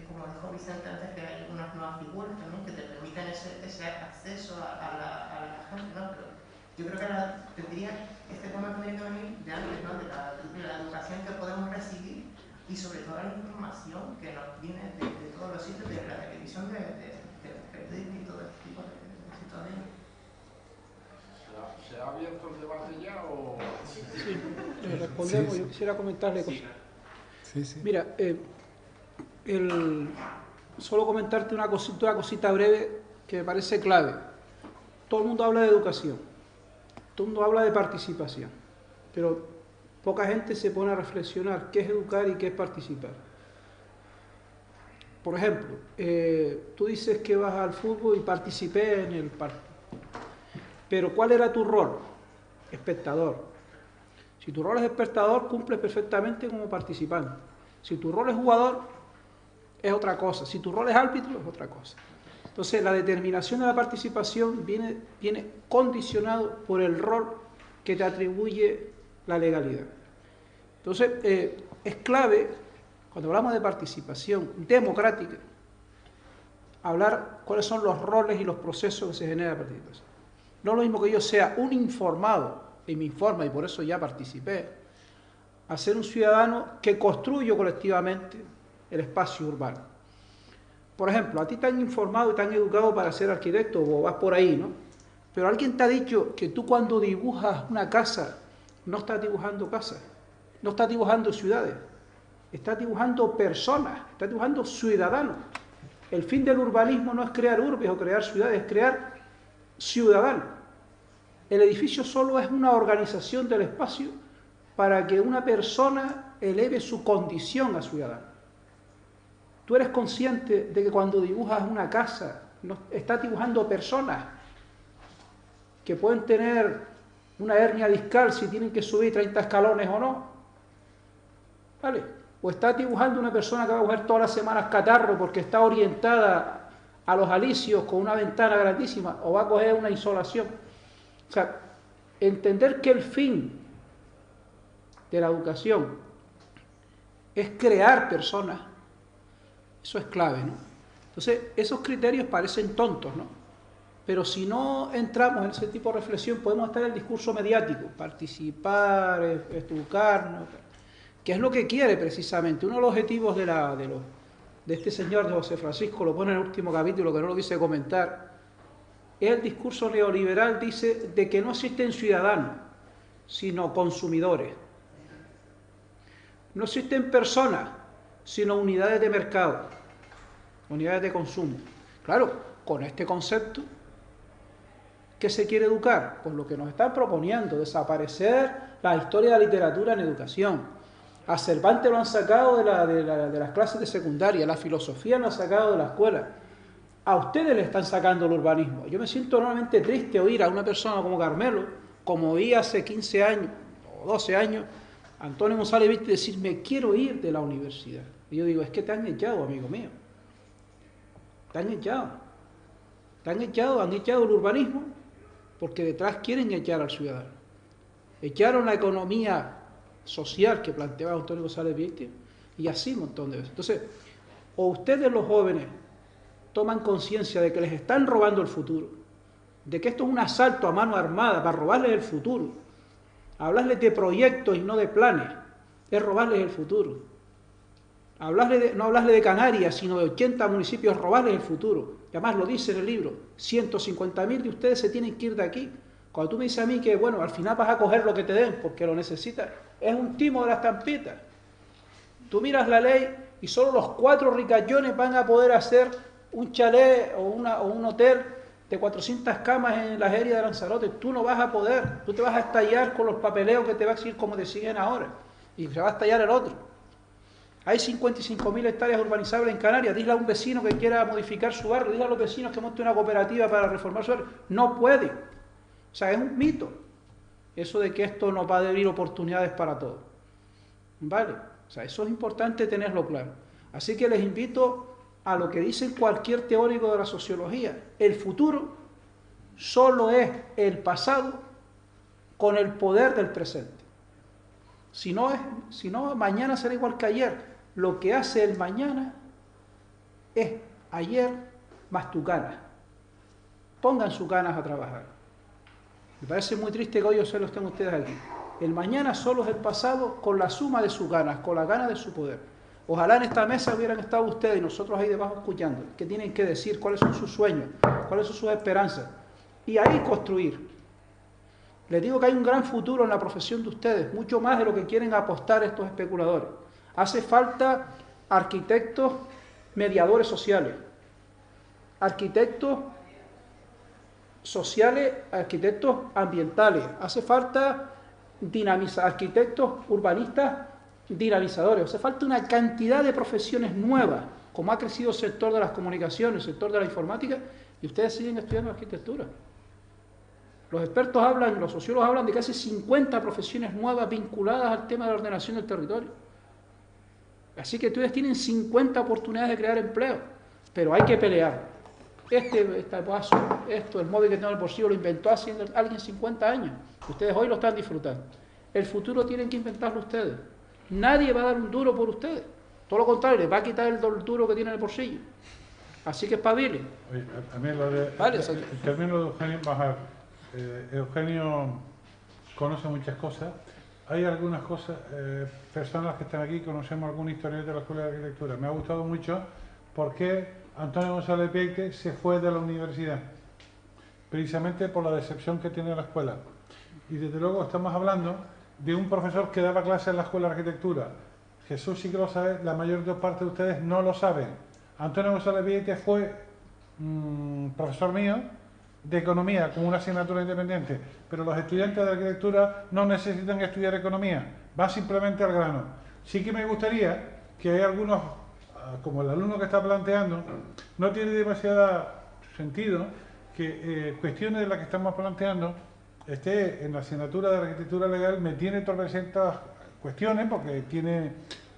Como dijo Vicente antes, que hay unas nuevas figuras también que te permiten ese acceso a la gente, ¿no? Pero yo creo que este tema tendría que venir de antes, ¿no?, de la educación que podemos recibir y sobre todo la información que nos viene de todos los sitios, de la televisión, de periodismo y todo este tipo de situaciones. ¿Se ha abierto el debate ya o...? Sí, le respondemos. Sí. Yo quisiera comentarle cosas. Sí. Mira, solo comentarte una cosita breve que me parece clave. Todo el mundo habla de educación, todo el mundo habla de participación, pero poca gente se pone a reflexionar qué es educar y qué es participar. Por ejemplo, tú dices que vas al fútbol y participé en el partido, pero ¿cuál era tu rol? Espectador. Si tu rol es espectador, cumples perfectamente como participante. Si tu rol es jugador, es otra cosa. Si tu rol es árbitro, es otra cosa. Entonces, la determinación de la participación viene condicionado por el rol que te atribuye la legalidad. Entonces, es clave, cuando hablamos de participación democrática, hablar cuáles son los roles y los procesos que se genera la participación. No es lo mismo que yo sea un informado y me informa y por eso ya participé, a ser un ciudadano que construyo colectivamente el espacio urbano. Por ejemplo, a ti te han informado y te han educado para ser arquitecto o vas por ahí, ¿no? Pero alguien te ha dicho que tú cuando dibujas una casa no estás dibujando casas, no estás dibujando ciudades, estás dibujando personas, estás dibujando ciudadanos. El fin del urbanismo no es crear urbes o crear ciudades, es crear ciudadanos. El edificio solo es una organización del espacio para que una persona eleve su condición a ciudadano. Tú eres consciente de que cuando dibujas una casa, estás dibujando personas que pueden tener una hernia discal si tienen que subir 30 escalones o no. ¿Vale? O estás dibujando una persona que va a coger todas las semanas catarro porque está orientada a los alisios con una ventana grandísima, o va a coger una insolación. O sea, entender que el fin de la educación es crear personas, eso es clave, ¿no? Entonces, esos criterios parecen tontos, ¿no? Pero si no entramos en ese tipo de reflexión, podemos estar en el discurso mediático, participar, educarnos, que es lo que quiere precisamente. Uno de los objetivos de este señor, de José Francisco, lo pone en el último capítulo, que no lo quise comentar, es el discurso neoliberal, dice, de que no existen ciudadanos, sino consumidores. No existen personas, sino unidades de mercado, unidades de consumo. Claro, con este concepto, ¿qué se quiere educar? Pues lo que nos están proponiendo, desaparecer la historia de la literatura en educación. A Cervantes lo han sacado de las clases de secundaria, la filosofía lo han sacado de la escuela. A ustedes le están sacando el urbanismo. Yo me siento enormemente triste oír a una persona como Carmelo, como oí hace 15 años o 12 años, Antonio González Viste decir, me quiero ir de la universidad. Y yo digo, es que te han echado, amigo mío. Te han echado. Te han echado el urbanismo porque detrás quieren echar al ciudadano. Echaron la economía social que planteaba Antonio González Vieite y así un montón de veces. Entonces, o ustedes los jóvenes toman conciencia de que les están robando el futuro, de que esto es un asalto a mano armada para robarles el futuro. Hablarles de proyectos y no de planes es robarles el futuro. No hablarles de Canarias, sino de 80 municipios, robarles el futuro. Y además lo dice en el libro, 150.000 de ustedes se tienen que ir de aquí. Cuando tú me dices a mí que, bueno, al final vas a coger lo que te den porque lo necesitas, es un timo de las estampitas. Tú miras la ley y solo los 4 ricachones van a poder hacer un chalet o un hotel de 400 camas en la Jeria de Lanzarote. Tú no vas a poder, tú te vas a estallar con los papeleos que te va a exigir como te siguen ahora. Y se va a estallar el otro. Hay 55.000 hectáreas urbanizables en Canarias. Dile a un vecino que quiera modificar su barrio, dile a los vecinos que monte una cooperativa para reformar su barrio. No puede. O sea, es un mito. Eso de que esto nos va a abrir oportunidades para todos. ¿Vale? O sea, eso es importante tenerlo claro. Así que les invito a lo que dice cualquier teórico de la sociología. El futuro solo es el pasado con el poder del presente. Si no, mañana será igual que ayer. Lo que hace el mañana es ayer más tu ganas. Pongan sus ganas a trabajar. Me parece muy triste que hoy se lo estén ustedes aquí. El mañana solo es el pasado con la suma de sus ganas, con la gana de su poder. Ojalá en esta mesa hubieran estado ustedes y nosotros ahí debajo escuchando qué tienen que decir, cuáles son sus sueños, cuáles son sus esperanzas. Y ahí construir. Les digo que hay un gran futuro en la profesión de ustedes, mucho más de lo que quieren apostar estos especuladores. Hace falta arquitectos mediadores sociales, arquitectos sociales, arquitectos ambientales, hace falta arquitectos urbanistas dinamizadores, hace falta una cantidad de profesiones nuevas, como ha crecido el sector de las comunicaciones, el sector de la informática, y ustedes siguen estudiando arquitectura. Los expertos hablan, los sociólogos hablan de casi 50 profesiones nuevas vinculadas al tema de la ordenación del territorio. Así que ustedes tienen 50 oportunidades de crear empleo, pero hay que pelear. Este paso, el móvil que tengo en el bolsillo lo inventó hace alguien 50 años. Ustedes hoy lo están disfrutando. El futuro tienen que inventarlo ustedes. Nadie va a dar un duro por ustedes. Todo lo contrario, les va a quitar el duro que tienen en el bolsillo. Así que espabilen. A mí lo de... Vale, el término de Eugenio Bajar. Eugenio conoce muchas cosas. Hay algunas cosas, personas que están aquí, conocemos algún historiador de la Escuela de Arquitectura. Me ha gustado mucho porque Antonio González Vieite se fue de la universidad, precisamente por la decepción que tiene la escuela. Y desde luego estamos hablando de un profesor que daba clases en la Escuela de Arquitectura. Jesús sí que lo sabe, la mayor parte de ustedes no lo saben. Antonio González Vieite fue profesor mío de economía con una asignatura independiente, pero los estudiantes de arquitectura no necesitan estudiar economía, va simplemente al grano. Sí que me gustaría que hay algunos, como el alumno que está planteando, no tiene demasiado sentido que cuestiones de las que estamos planteando esté en la asignatura de arquitectura legal, me tiene torrecientas cuestiones porque tiene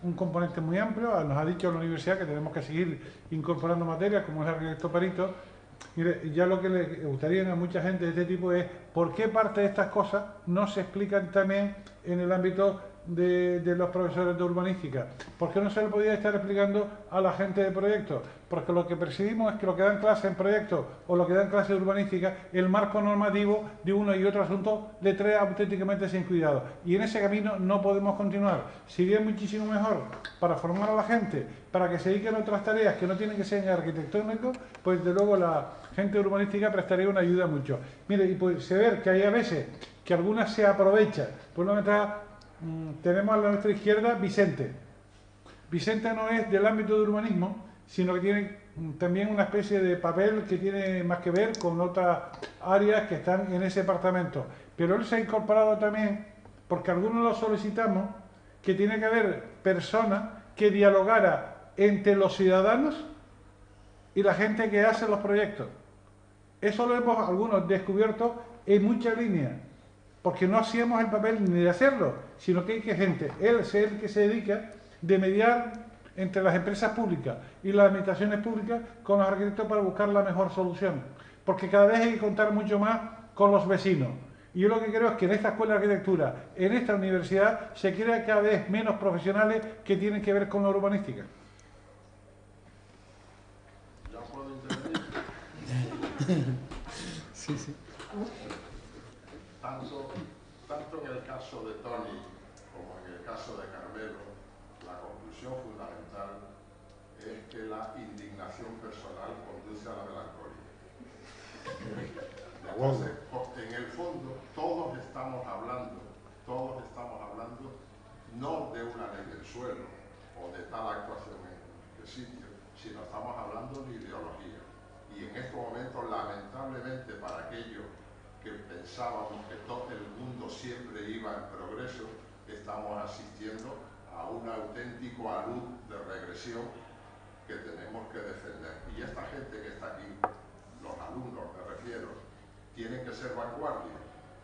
un componente muy amplio. Nos ha dicho la universidad que tenemos que seguir incorporando materias como es el arquitecto perito. Mire, ya lo que le gustaría a mucha gente de este tipo es por qué parte de estas cosas no se explican también en el ámbito de los profesores de urbanística. ¿Por qué no se le podía estar explicando a la gente de proyectos? Porque lo que percibimos es que lo que dan clase en proyectos o lo que dan clase de urbanística, el marco normativo de uno y otro asunto le trae auténticamente sin cuidado. Y en ese camino no podemos continuar. Sería muchísimo mejor para formar a la gente, para que se dediquen a otras tareas que no tienen que ser en arquitectónico, pues de luego la gente urbanística prestaría una ayuda mucho. Mire, y pues se ve que hay a veces que algunas se aprovechan. Por lo menos tenemos a nuestra izquierda Vicente. Vicente no es del ámbito de urbanismo, sino que tiene también una especie de papel que tiene más que ver con otras áreas que están en ese departamento. Pero él se ha incorporado también, porque algunos lo solicitamos, que tiene que haber personas que dialogara entre los ciudadanos y la gente que hace los proyectos. Eso lo hemos algunos descubierto en muchas líneas, porque no hacíamos el papel ni de hacerlo, sino que hay que gente, él es el que se dedica de mediar entre las empresas públicas y las administraciones públicas con los arquitectos para buscar la mejor solución. Porque cada vez hay que contar mucho más con los vecinos. Y yo lo que creo es que en esta escuela de arquitectura, en esta universidad, se crea cada vez menos profesionales que tienen que ver con la urbanística. ¿Ya puedo intervenir? Sí, sí. Tanto en el caso de Tony como en el caso de Carmelo, la conclusión fundamental es que la indignación personal conduce a la melancolía. Entonces, en el fondo, todos estamos hablando no de una ley del suelo o de tal actuación en qué sitio, sino estamos hablando de ideología. Y en estos momentos, lamentablemente, para aquellos que pensábamos que todo el mundo siempre iba en progreso, estamos asistiendo a un auténtico alud de regresión que tenemos que defender. Y esta gente que está aquí, los alumnos me refiero, tienen que ser vanguardia,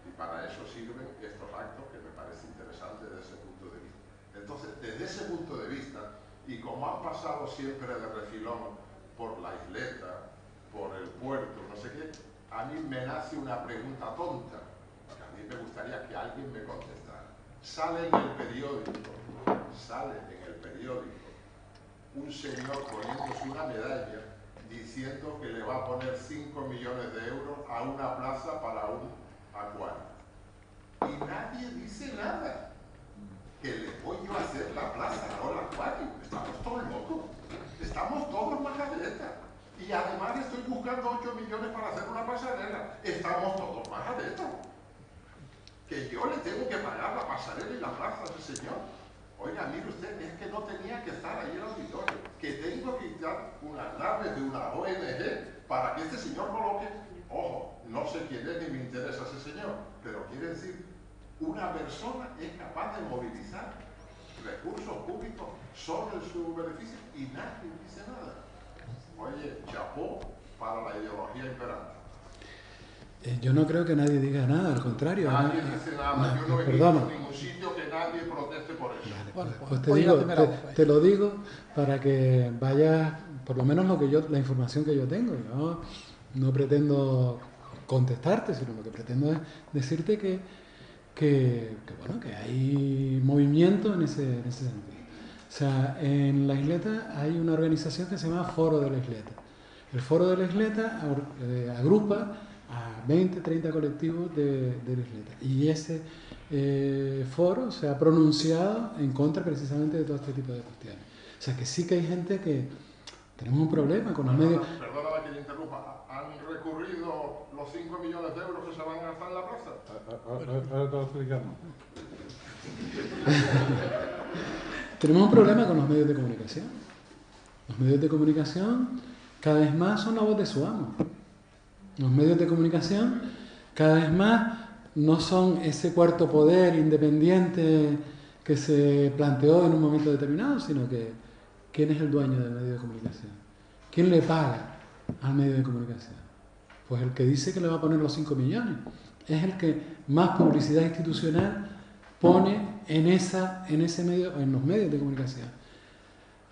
y para eso sirven estos actos que me parece interesante desde ese punto de vista. Entonces, desde ese punto de vista, y como han pasado siempre de refilón por la isleta, por el puerto, no sé qué, a mí me nace una pregunta tonta, que a mí me gustaría que alguien me contestara. Sale en el periódico un señor poniéndose una medalla diciendo que le va a poner 5 millones de euros a una plaza para un acuario. Y nadie dice nada. Que le voy yo a hacer la plaza o el acuario. Estamos todos locos. Estamos todos majadetas. Y además estoy buscando 8 millones para hacer una pasarela. Estamos todos majadetas. Que yo le tengo que pagar la pasarela y la plaza a ese señor. Oiga, mire usted, es que no tenía que estar ahí en el auditorio. Que tengo que quitar unas naves de una ONG para que este señor coloque, ojo, no sé quién es ni me interesa ese señor, pero quiere decir, una persona es capaz de movilizar recursos públicos sobre su beneficio y nadie dice nada. Oye, chapó para la ideología imperante. Yo no creo que nadie diga nada, al contrario. Nadie dice nada. Yo no he visto en ningún sitio que nadie proteste por eso. Vale, pues te digo, te lo digo para que vayas, por lo menos la información que yo tengo. Yo no pretendo contestarte, sino lo que pretendo es decirte que hay movimiento en ese sentido. O sea, en la isleta hay una organización que se llama Foro de la Isleta. El Foro de la Isleta agrupa a 20, 30 colectivos de la isleta. Y ese foro se ha pronunciado en contra precisamente de todo este tipo de cuestiones. O sea, que sí que hay gente que tenemos un problema con los medios. Perdóname que te interrumpa. ¿Han recurrido los 5 millones de euros que se van a gastar en la plaza? Ahora te lo explicamos. Tenemos un problema con los medios de comunicación. Los medios de comunicación cada vez más son la voz de su amo. Los medios de comunicación cada vez más no son ese cuarto poder independiente que se planteó en un momento determinado, sino que ¿quién es el dueño del medio de comunicación? ¿Quién le paga al medio de comunicación? Pues el que dice que le va a poner los 5 millones. Es el que más publicidad institucional pone en ese medio, en los medios de comunicación.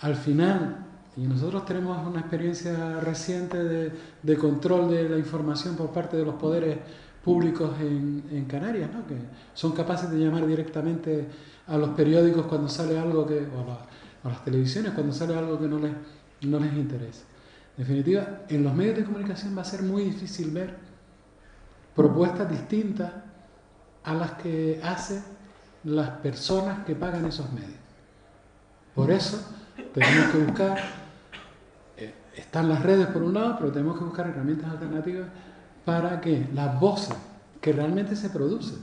Al final, y nosotros tenemos una experiencia reciente de control de la información por parte de los poderes públicos en Canarias, ¿no? Que son capaces de llamar directamente a los periódicos cuando sale algo o a las televisiones cuando sale algo que no les interesa. En definitiva, en los medios de comunicación va a ser muy difícil ver propuestas distintas a las que hacen las personas que pagan esos medios. Por eso tenemos que buscar, están las redes por un lado, pero tenemos que buscar herramientas alternativas para que las voces que realmente se producen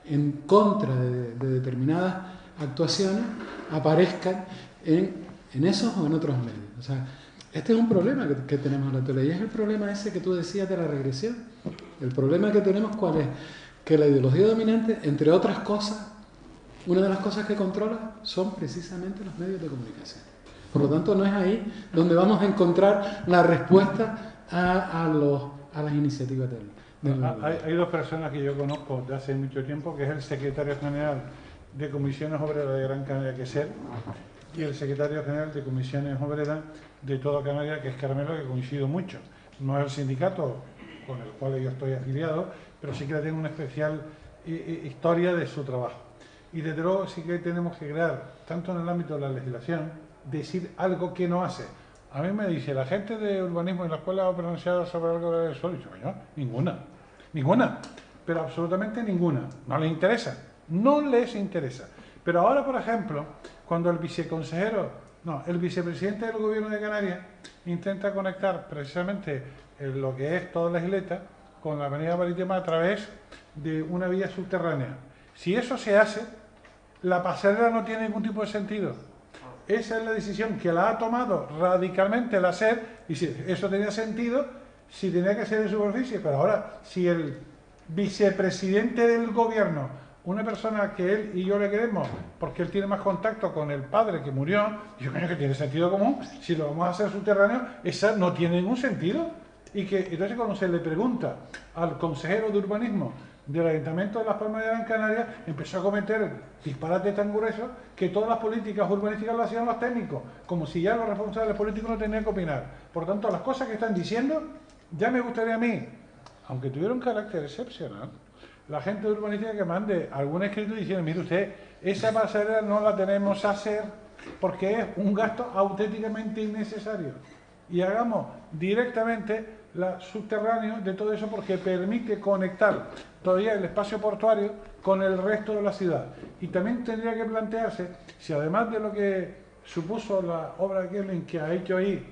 en contra de determinadas actuaciones aparezcan en esos o en otros medios. O sea, este es un problema que tenemos en la actualidad y es el problema ese que tú decías de la regresión. El problema que tenemos, ¿cuál es? Que la ideología dominante, entre otras cosas, una de las cosas que controla son precisamente los medios de comunicación. Por lo tanto, no es ahí donde vamos a encontrar la respuesta a las iniciativas del Hay dos personas que yo conozco de hace mucho tiempo, que es el secretario general de Comisiones Obreras de Gran Canaria, que es él, y el secretario general de Comisiones Obreras de toda Canarias, que es Carmelo, que coincido mucho. No es el sindicato con el cual yo estoy afiliado, pero sí que le tengo una especial historia de su trabajo. Y desde luego sí que tenemos que crear, tanto en el ámbito de la legislación, decir algo que no hace. A mí me dice, la gente de urbanismo en la escuela ha pronunciado sobre algo del suelo. Y yo, ninguna, pero absolutamente ninguna. No les interesa, no les interesa. Pero ahora, por ejemplo, cuando el vicepresidente del gobierno de Canarias intenta conectar precisamente lo que es toda la isleta con la avenida marítima a través de una vía subterránea. Si eso se hace, la pasarela no tiene ningún tipo de sentido. Esa es la decisión que la ha tomado radicalmente la SER, y si eso tenía sentido, si tenía que ser de superficie, pero ahora, si el vicepresidente del gobierno, una persona que él y yo le queremos, porque él tiene más contacto con el padre que murió, yo creo que tiene sentido común, si lo vamos a hacer subterráneo, esa no tiene ningún sentido. Y que entonces cuando se le pregunta al consejero de urbanismo del Ayuntamiento de Las Palmas de Gran Canaria, empezó a cometer disparates tan gruesos que todas las políticas urbanísticas lo hacían los técnicos, como si ya los responsables políticos no tenían que opinar. Por tanto, las cosas que están diciendo, ya me gustaría a mí, aunque tuviera un carácter excepcional, la gente de urbanística que mande algún escrito diciendo, mire usted, esa pasarela no la tenemos a hacer porque es un gasto auténticamente innecesario. Y hagamos directamente la subterráneo de todo eso porque permite conectar todavía el espacio portuario con el resto de la ciudad. Y también tendría que plantearse si además de lo que supuso la obra de Kevin que ha hecho ahí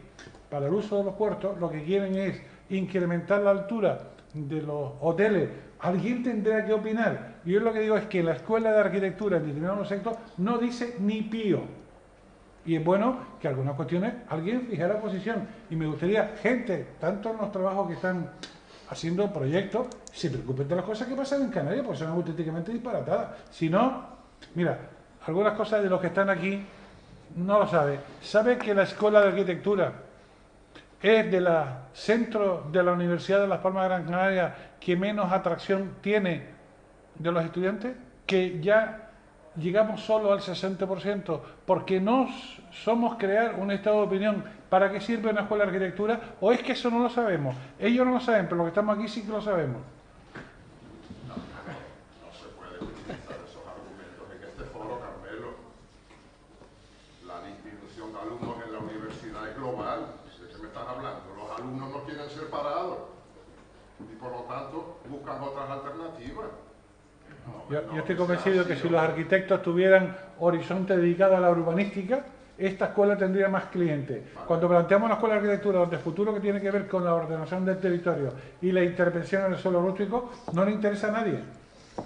para el uso de los puertos, lo que quieren es incrementar la altura de los hoteles. Alguien tendrá que opinar. Y yo lo que digo es que la escuela de arquitectura en determinados sectores no dice ni pío. Y es bueno que algunas cuestiones alguien fijara posición. Y me gustaría gente, tanto en los trabajos que están haciendo proyectos, se preocupen de las cosas que pasan en Canarias, porque son auténticamente disparatadas. Si no, mira, algunas cosas de los que están aquí no lo sabe. ¿Sabe que la escuela de arquitectura es de la centro de la Universidad de Las Palmas de Gran Canaria que menos atracción tiene de los estudiantes? Que ya llegamos solo al 60%, porque no somos crear un estado de opinión. ¿Para qué sirve una escuela de arquitectura? ¿O es que eso no lo sabemos? Ellos no lo saben, pero los que estamos aquí sí que lo sabemos. No se puede utilizar esos argumentos en este foro, Carmelo. La distribución de alumnos en la universidad es global. ¿De qué me estás hablando? Los alumnos no quieren ser parados y por lo tanto buscan otras alternativas. Yo estoy convencido que si los arquitectos tuvieran horizonte dedicado a la urbanística, esta escuela tendría más clientes. Cuando planteamos una escuela de arquitectura donde el futuro que tiene que ver con la ordenación del territorio y la intervención en el suelo rústico, no le interesa a nadie.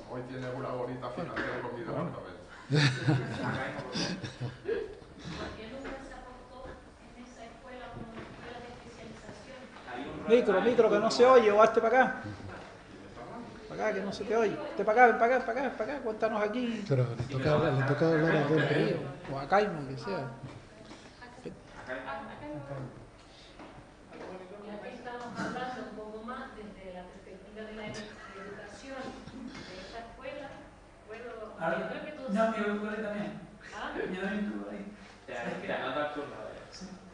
Hoy tienes una bonita financiación con mi departamento. Micro, que no se oye, o hazte para acá. Para acá, que no se te oye. Te para acá, para acá, cuéntanos aquí. Pero le toca hablar a aquel primero. O a Caima, que sea. Ya que estamos hablando un poco más desde la perspectiva de la educación de esta escuela, puedo... yo creo que todos... No, yo estuve también. ¿Ah? Yo también estuve ahí. Te anota el turno.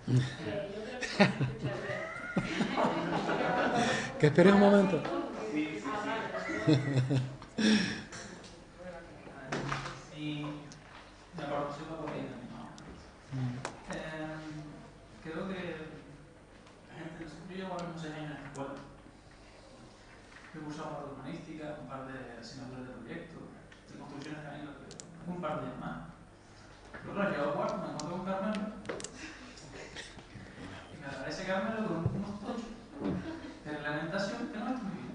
Yo creo que se escucha bien. Que esperes un momento. Y la producción va por ahí también, ¿no? Creo que la gente, yo llevo algunos años en la escuela. He cursado un par de urbanística, un par de asignaturas de proyectos, de construcciones también, un par de más. Pero claro, llego a cuarto, me encuentro con Carmelo. Y me aparece Carmelo con unos tochos de reglamentación que no es muy bien.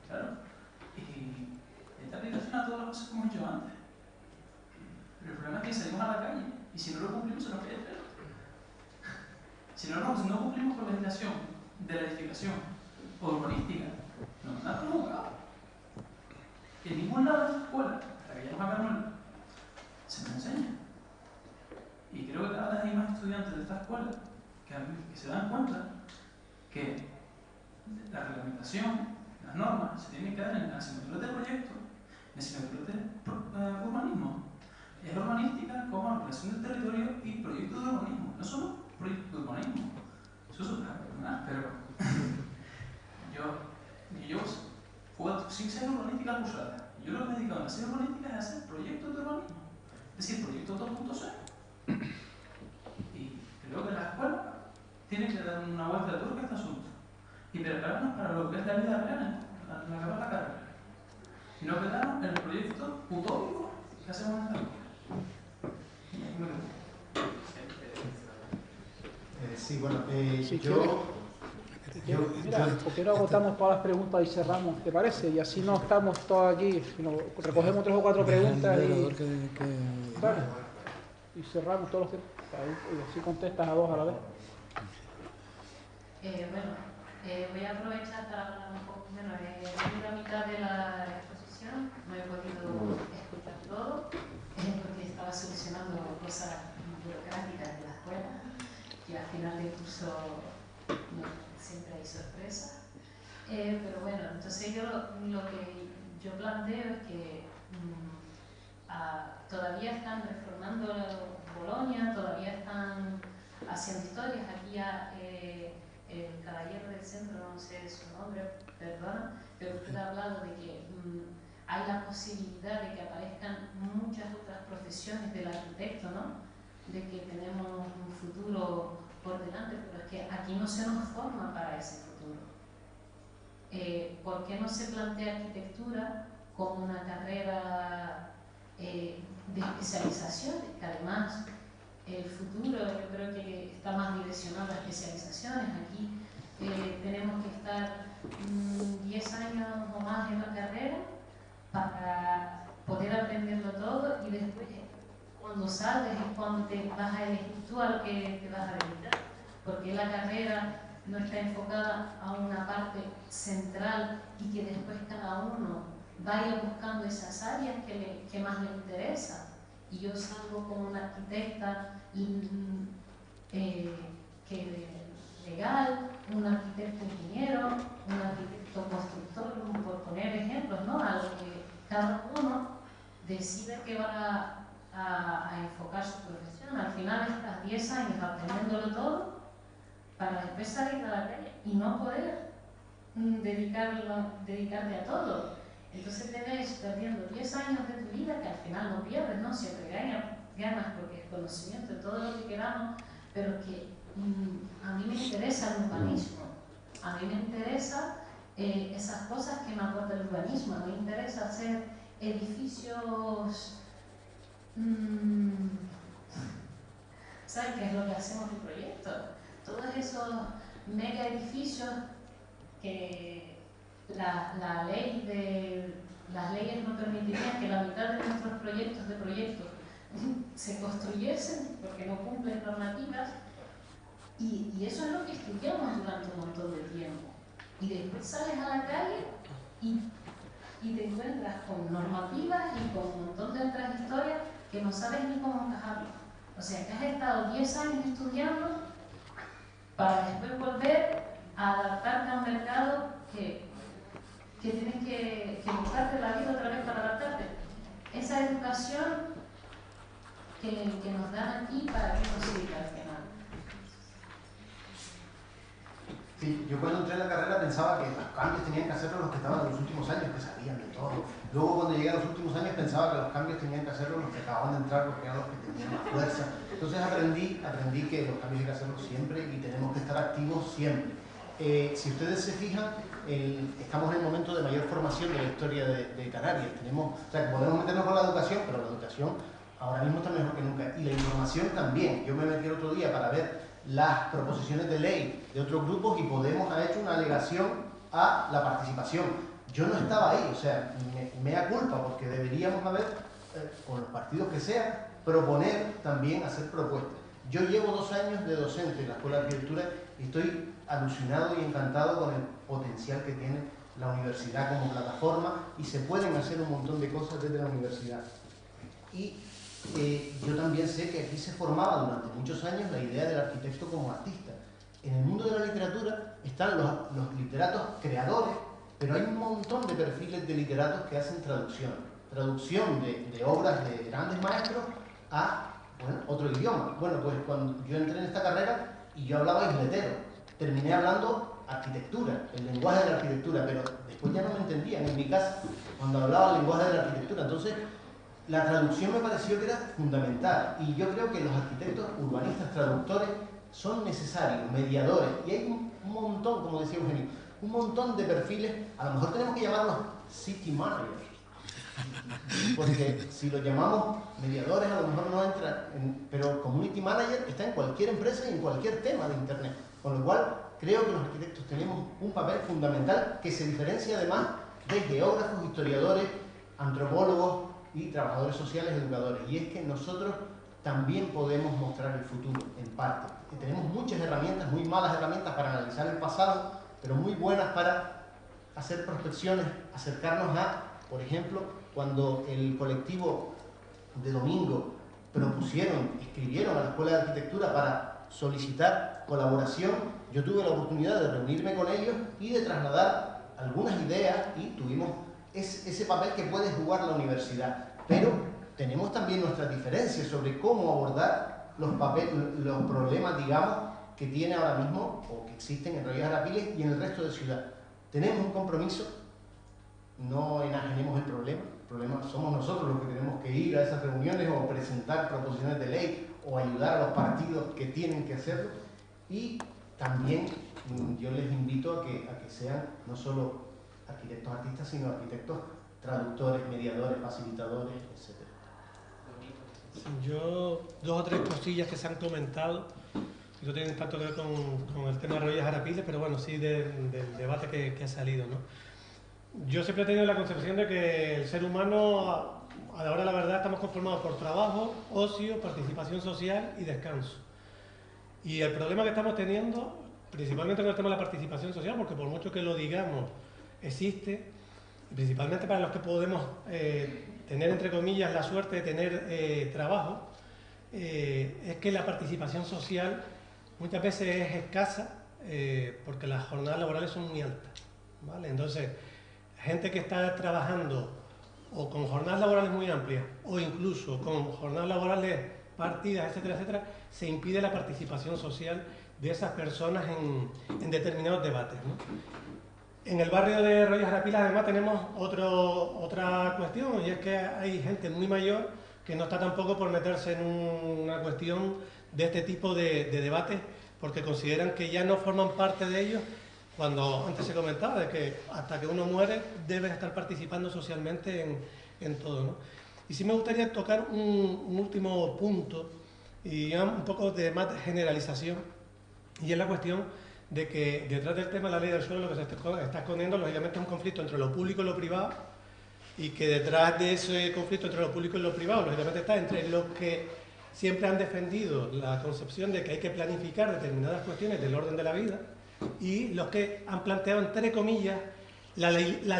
Claro. Y esta aplicación a todas las cosas como he dicho antes. Pero el problema es que salimos a la calle y si no lo cumplimos se nos cae el pelo. Si no cumplimos con la legislación de la edificación o urbanística, nos mandan a los abogados. En ningún lado de esta escuela, hasta que llegamos a Carmelo, se nos enseña. Y creo que cada vez hay más estudiantes de esta escuela que se dan cuenta que la reglamentación, las normas, se tienen que dar en asignaturas de proyecto, en asignaturas de urbanismo. Es urbanística como ordenación del territorio y proyectos de urbanismo. No solo proyectos de urbanismo. Eso es otra, pero yo hacer proyectos de urbanismo, es decir, proyectos 2.0. Y creo que la escuela tiene que dar una vuelta de tuerca a este asunto y prepararnos para lo que es la vida real en la carrera. Y no quedarnos en el proyecto utópico que hacemos en esta época. Sí, bueno, Mira, ¿por qué no agotamos todas las preguntas y cerramos? ¿Te parece? Y así no estamos todos aquí, sino recogemos 3 o 4 preguntas vale, y cerramos todos los temas. Y así contestas a 2 a la vez. Voy a aprovechar para hablar un poco menos. En la mitad de la exposición no he podido escuchar todo porque estaba solucionando cosas burocráticas de la escuela y al final del curso siempre hay sorpresas. Pero bueno, entonces yo lo que yo planteo es que todavía están reformando Bolonia, todavía están haciendo historias. Aquí el caballero del centro, no sé su nombre, perdona, pero usted ha hablado de que hay la posibilidad de que aparezcan muchas otras profesiones del arquitecto, ¿no? De que tenemos un futuro por delante, pero es que aquí no se nos forma para ese futuro. ¿Por qué no se plantea arquitectura como una carrera de especializaciones? Que además el futuro yo creo que está más direccionado a especializaciones. Aquí tenemos que estar 10 años o más en la carrera para poder aprenderlo todo y después cuando salgas es cuando te vas a elegir tú a lo que te vas a dedicar, porque la carrera no está enfocada a una parte central y que después cada uno vaya buscando esas áreas que más le interesan. Y yo salgo como una arquitecta legal, un arquitecto ingeniero, un arquitecto constructor, por poner ejemplos, ¿no? A lo que cada uno decide que va a enfocar su profesión. Al final estás 10 años aprendiéndolo todo para después salir a la calle y no poder dedicarte a todo. Entonces te ves perdiendo 10 años de tu vida que al final no pierdes, ¿no? Siempre ganas porque es conocimiento de todo lo que queramos, pero que a mí me interesa el urbanismo, a mí me interesa esas cosas que me aporta el urbanismo, a mí me interesa hacer edificios, ¿sabes qué es lo que hacemos en el proyecto? Todos esos mega edificios que las leyes no permitirían que la mitad de nuestros proyectos se construyesen porque no cumplen normativas y eso es lo que estudiamos durante un montón de tiempo y después sales a la calle y te encuentras con normativas y con un montón de otras historias que no sabes ni cómo encajarlo. O sea que has estado 10 años estudiando para después volver a adaptarte a un mercado que tienes que buscarte la vida otra vez para adaptarte. Esa educación que nos dan aquí, ¿para qué nos sirve al final? Sí, yo cuando entré en la carrera pensaba que los cambios tenían que hacerlos los que estaban en los últimos años, que sabían de todo. Luego cuando llegué a los últimos años pensaba que los cambios tenían que hacerlos los que acababan de entrar porque eran los que tenían más fuerza. Entonces aprendí que los cambios hay que hacerlos siempre y tenemos que estar activos siempre. Si ustedes se fijan, estamos en el momento de mayor formación de la historia de Canarias. Podemos meternos con la educación, pero la educación ahora mismo está mejor que nunca. Y la información también. Yo me metí el otro día para ver las proposiciones de ley de otros grupos y Podemos ha hecho una alegación a la participación. Yo no estaba ahí, o sea, me da culpa porque deberíamos haber, con los partidos que sean, proponer también hacer propuestas. Yo llevo 2 años de docente en la Escuela de Arquitectura y estoy alucinado y encantado con el potencial que tiene la universidad como plataforma y se pueden hacer un montón de cosas desde la universidad. Y yo también sé que aquí se formaba durante muchos años la idea del arquitecto como artista. En el mundo de la literatura están los literatos creadores, pero hay un montón de perfiles de literatos que hacen traducción de obras de grandes maestros a otro idioma. Bueno, pues cuando yo entré en esta carrera y yo hablaba isletero, terminé hablando arquitectura, el lenguaje de la arquitectura, pero después ya no me entendían en mi casa cuando hablaba el lenguaje de la arquitectura. Entonces, la traducción me pareció que era fundamental y yo creo que los arquitectos urbanistas traductores son necesarios, mediadores, y hay un montón, como decía Eugenio, un montón de perfiles. A lo mejor tenemos que llamarlos city managers, porque si lo llamamos mediadores a lo mejor no entra, pero community manager está en cualquier empresa y en cualquier tema de internet, con lo cual creo que los arquitectos tenemos un papel fundamental que se diferencia además de geógrafos, historiadores, antropólogos y trabajadores sociales, educadores, y es que nosotros también podemos mostrar el futuro, en parte. Y tenemos muchas herramientas, muy malas herramientas para analizar el pasado, pero muy buenas para hacer prospecciones, acercarnos a, por ejemplo, cuando el colectivo de Domingo escribieron a la Escuela de Arquitectura para solicitar colaboración, yo tuve la oportunidad de reunirme con ellos y de trasladar algunas ideas y tuvimos ese papel que puede jugar la universidad. Pero tenemos también nuestras diferencias sobre cómo abordar los problemas, digamos, que tiene ahora mismo o que existen en Rollos Arapiles y en el resto de ciudad. Tenemos un compromiso, no enajenemos el problema somos nosotros los que tenemos que ir a esas reuniones o presentar proposiciones de ley o ayudar a los partidos que tienen que hacerlo, y también yo les invito a que sean no solo arquitectos artistas, sino arquitectos traductores, mediadores, facilitadores, etc. Yo, dos o tres cosillas que se han comentado, no tienen tanto que ver con el tema de Rollos Arapiles, pero bueno, sí del debate que ha salido, ¿no? Yo siempre he tenido la concepción de que el ser humano, a la hora de la verdad, estamos conformados por trabajo, ocio, participación social y descanso. Y el problema que estamos teniendo, principalmente con el tema de la participación social, porque por mucho que lo digamos, existe, principalmente para los que podemos tener, entre comillas, la suerte de tener trabajo, es que la participación social muchas veces es escasa porque las jornadas laborales son muy altas, ¿vale? Entonces, gente que está trabajando o con jornadas laborales muy amplias o incluso con jornadas laborales partidas, etcétera, etcétera, se impide la participación social de esas personas en determinados debates, ¿no? En el barrio de Rollos Arapiles además tenemos otra cuestión, y es que hay gente muy mayor que no está tampoco por meterse en una cuestión de este tipo de debates, porque consideran que ya no forman parte de ellos, cuando antes se comentaba de que hasta que uno muere debe estar participando socialmente en todo, ¿no? Y sí me gustaría tocar un último punto, y ya un poco de más generalización, y es la cuestión de que detrás del tema de la ley del suelo lo que se está escondiendo lógicamente es un conflicto entre lo público y lo privado, y que detrás de ese conflicto entre lo público y lo privado lógicamente está entre los que siempre han defendido la concepción de que hay que planificar determinadas cuestiones del orden de la vida, y los que han planteado, entre comillas, la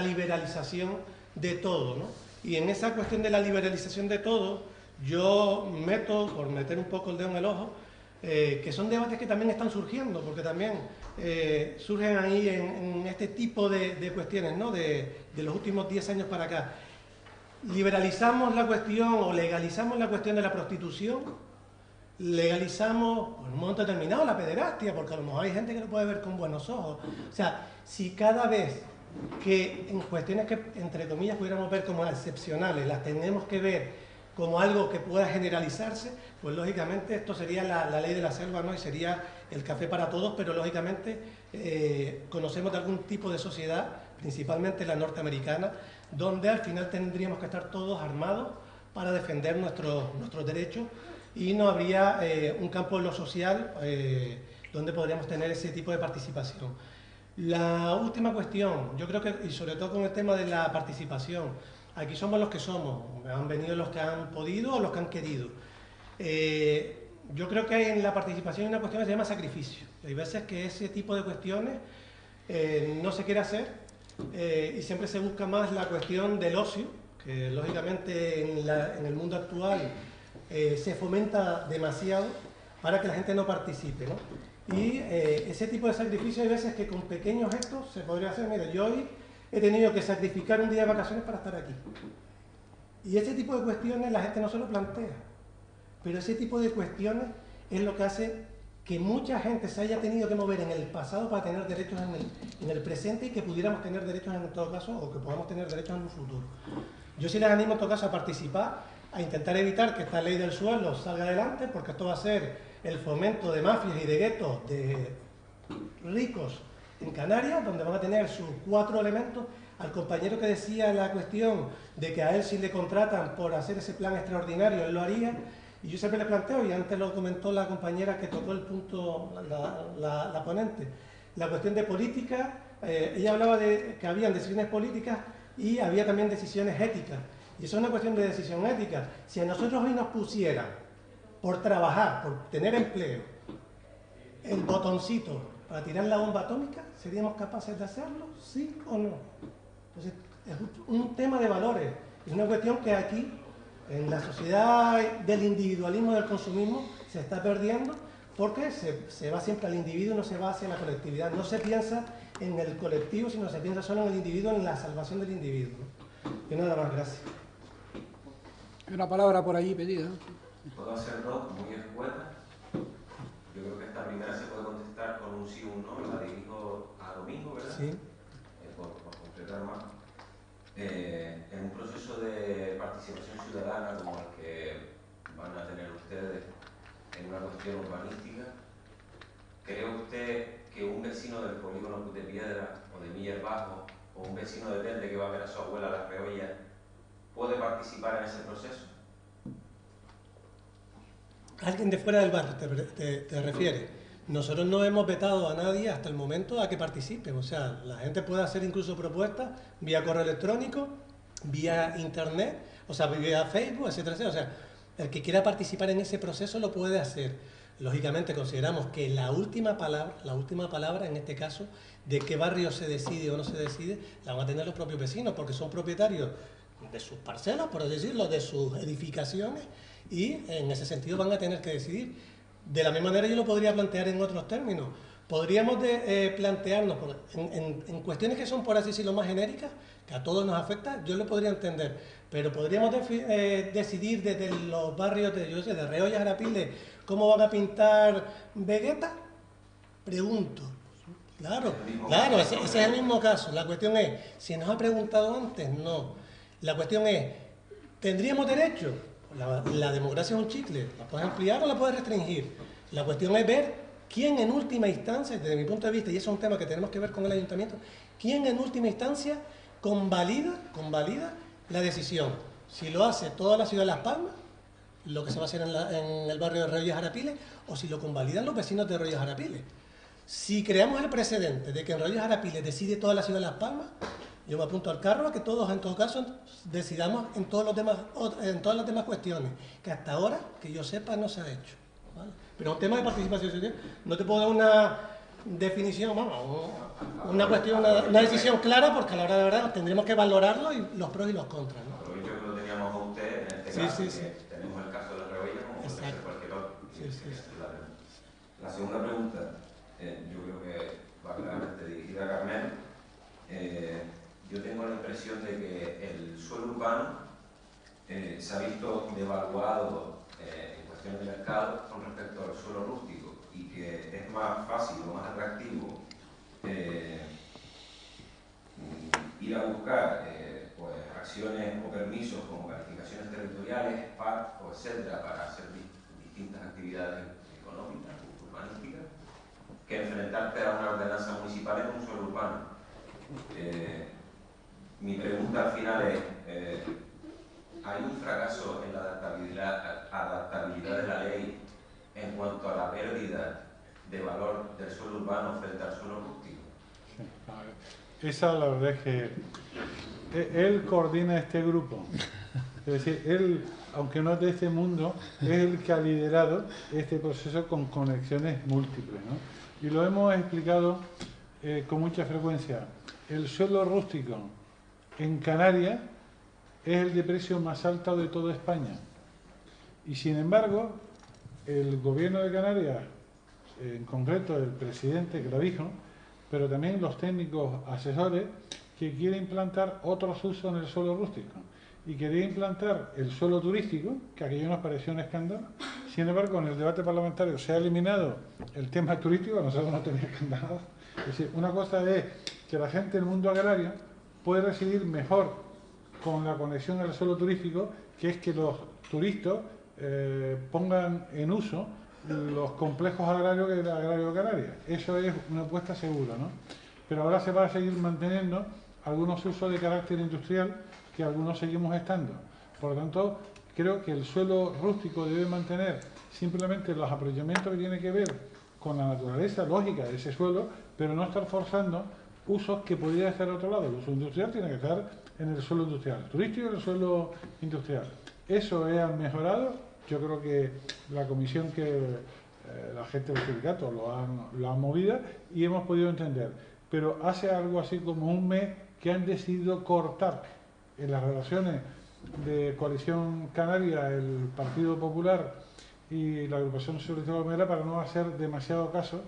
liberalización de todo, ¿no? Y en esa cuestión de la liberalización de todo, yo meto, por meter un poco el dedo en el ojo, que son debates que también están surgiendo, porque también surgen ahí en este tipo de cuestiones, ¿no? De los últimos 10 años para acá. Liberalizamos la cuestión o legalizamos la cuestión de la prostitución, legalizamos por un momento determinado la pederastia, porque a lo mejor hay gente que lo puede ver con buenos ojos. O sea, si cada vez que en cuestiones que entre comillas pudiéramos ver como excepcionales, las tenemos que ver como algo que pueda generalizarse, pues lógicamente esto sería la ley de la selva, ¿no? Y sería el café para todos, pero lógicamente conocemos de algún tipo de sociedad, principalmente la norteamericana, donde al final tendríamos que estar todos armados para defender nuestros derechos, y no habría un campo en lo social donde podríamos tener ese tipo de participación. La última cuestión, yo creo que, y sobre todo con el tema de la participación, aquí somos los que somos, han venido los que han podido o los que han querido. Yo creo que hay en la participación una cuestión que se llama sacrificio. Hay veces que ese tipo de cuestiones no se quiere hacer y siempre se busca más la cuestión del ocio, que lógicamente en el mundo actual se fomenta demasiado para que la gente no participe, ¿no? Y ese tipo de sacrificio hay veces que con pequeños gestos se podría hacer. Mira, yo hoy he tenido que sacrificar un día de vacaciones para estar aquí. Y ese tipo de cuestiones la gente no se lo plantea. Pero ese tipo de cuestiones es lo que hace que mucha gente se haya tenido que mover en el pasado para tener derechos en el presente, y que pudiéramos tener derechos en todo caso, o que podamos tener derechos en un futuro. Yo sí les animo en todo caso a participar, a intentar evitar que esta ley del suelo salga adelante, porque esto va a ser el fomento de mafias y de guetos de ricos en Canarias, donde van a tener sus 4 elementos. Al compañero que decía la cuestión de que a él si le contratan por hacer ese plan extraordinario, él lo haría, y yo siempre le planteo, y antes lo comentó la compañera que tocó el punto, la ponente, la cuestión de política. Ella hablaba de que habían decisiones políticas y había también decisiones éticas, y eso es una cuestión de decisión ética. Si a nosotros hoy nos pusieran por trabajar, por tener empleo, el botoncito para tirar la bomba atómica, ¿seríamos capaces de hacerlo? ¿Sí o no? Entonces, es un tema de valores, es una cuestión que aquí, en la sociedad del individualismo y del consumismo, se está perdiendo, porque se va siempre al individuo y no se va hacia la colectividad. No se piensa en el colectivo, sino se piensa solo en el individuo, en la salvación del individuo. Y nada más, gracias. Una palabra por allí pedida. ¿Puedo hacerlo muy escueta? Yo creo que esta primera se puede contestar con un sí o un no. La dirijo a Domingo, ¿verdad? Sí. Por completar más. En un proceso de participación ciudadana como el que van a tener ustedes en una cuestión urbanística, ¿cree usted que un vecino del polígono de Piedra o de Miller Bajo o un vecino de Telde que va a ver a su abuela a Las Reollas puede participar en ese proceso? Alguien de fuera del barrio te refieres. Nosotros no hemos vetado a nadie hasta el momento a que participe. O sea, la gente puede hacer incluso propuestas vía correo electrónico, vía internet, o sea, vía Facebook, etcétera, etcétera. O sea, el que quiera participar en ese proceso lo puede hacer. Lógicamente consideramos que la última palabra en este caso, de qué barrio se decide o no se decide, la van a tener los propios vecinos, porque son propietarios de sus parcelas, por así decirlo, de sus edificaciones, y en ese sentido van a tener que decidir. De la misma manera yo lo podría plantear en otros términos. Podríamos plantearnos en cuestiones que son, por así decirlo, más genéricas, que a todos nos afecta, yo lo podría entender, pero podríamos decidir desde los barrios de Reollas, Arapiles, cómo van a pintar Vegueta. Pregunto. Claro, ese es el mismo caso. La cuestión es, si nos ha preguntado antes, no. La cuestión es, ¿tendríamos derecho? La democracia es un chicle, la puedes ampliar o la puedes restringir. La cuestión es ver quién en última instancia, desde mi punto de vista, y eso es un tema que tenemos que ver con el ayuntamiento, quién en última instancia convalida la decisión. Si lo hace toda la ciudad de Las Palmas, lo que se va a hacer en el barrio de Reollas Arapiles, o si lo convalidan los vecinos de Reollas Arapiles. Si creamos el precedente de que en Reollas Arapiles decide toda la ciudad de Las Palmas, yo me apunto al carro a que todos, en todo caso, decidamos en todas las demás cuestiones, que hasta ahora, que yo sepa, no se ha hecho, ¿vale? Pero un tema de participación ciudadana, no te puedo dar una definición, una decisión clara, porque a la hora de verdad tendremos que valorarlo y los pros y los contras, ¿no? Pero yo lo teníamos a usted en este caso, que tenemos el caso de la Reollas como puede ser cualquier otro. La segunda pregunta, yo creo que va claramente dirigida a Carmen. Yo tengo la impresión de que el suelo urbano se ha visto devaluado en cuestiones de mercado con respecto al suelo rústico, y que es más fácil o más atractivo ir a buscar pues, acciones o permisos como calificaciones territoriales, PAC o etcétera, para hacer distintas actividades económicas, urbanísticas, que enfrentarte a una ordenanza municipal en un suelo urbano. Mi pregunta al final es, ¿hay un fracaso en la adaptabilidad de la ley en cuanto a la pérdida de valor del suelo urbano frente al suelo rústico? Esa la verdad es que él coordina este grupo. Es decir, él, aunque no es de este mundo, es el que ha liderado este proceso con conexiones múltiples, ¿no? Y lo hemos explicado con mucha frecuencia. El suelo rústico en Canarias es el de precio más alto de toda España. Y sin embargo, el gobierno de Canarias, en concreto el presidente que lo dijo, pero también los técnicos asesores, que quiere implantar otros usos en el suelo rústico. Y quería implantar el suelo turístico, que aquello nos pareció un escándalo. Sin embargo, en el debate parlamentario se ha eliminado el tema turístico, a nosotros no tenía escándalo. Es decir, una cosa es que la gente del mundo agrario puede residir mejor con la conexión al suelo turístico, que es que los turistas pongan en uso los complejos agrarios del agrario de Canarias. Eso es una apuesta segura, ¿no? Pero ahora se va a seguir manteniendo algunos usos de carácter industrial que algunos seguimos estando. Por lo tanto, creo que el suelo rústico debe mantener simplemente los aprovechamientos que tienen que ver con la naturaleza lógica de ese suelo, pero no estar forzando usos que podrían estar a otro lado. El uso industrial tiene que estar en el suelo industrial, el turístico en el suelo industrial. Eso ha mejorado. Yo creo que la comisión que la gente del sindicato lo ha movido y hemos podido entender. Pero hace algo así como un mes que han decidido cortar en las relaciones de Coalición Canaria, el Partido Popular y la Agrupación Socialista Gomera para no hacer demasiado caso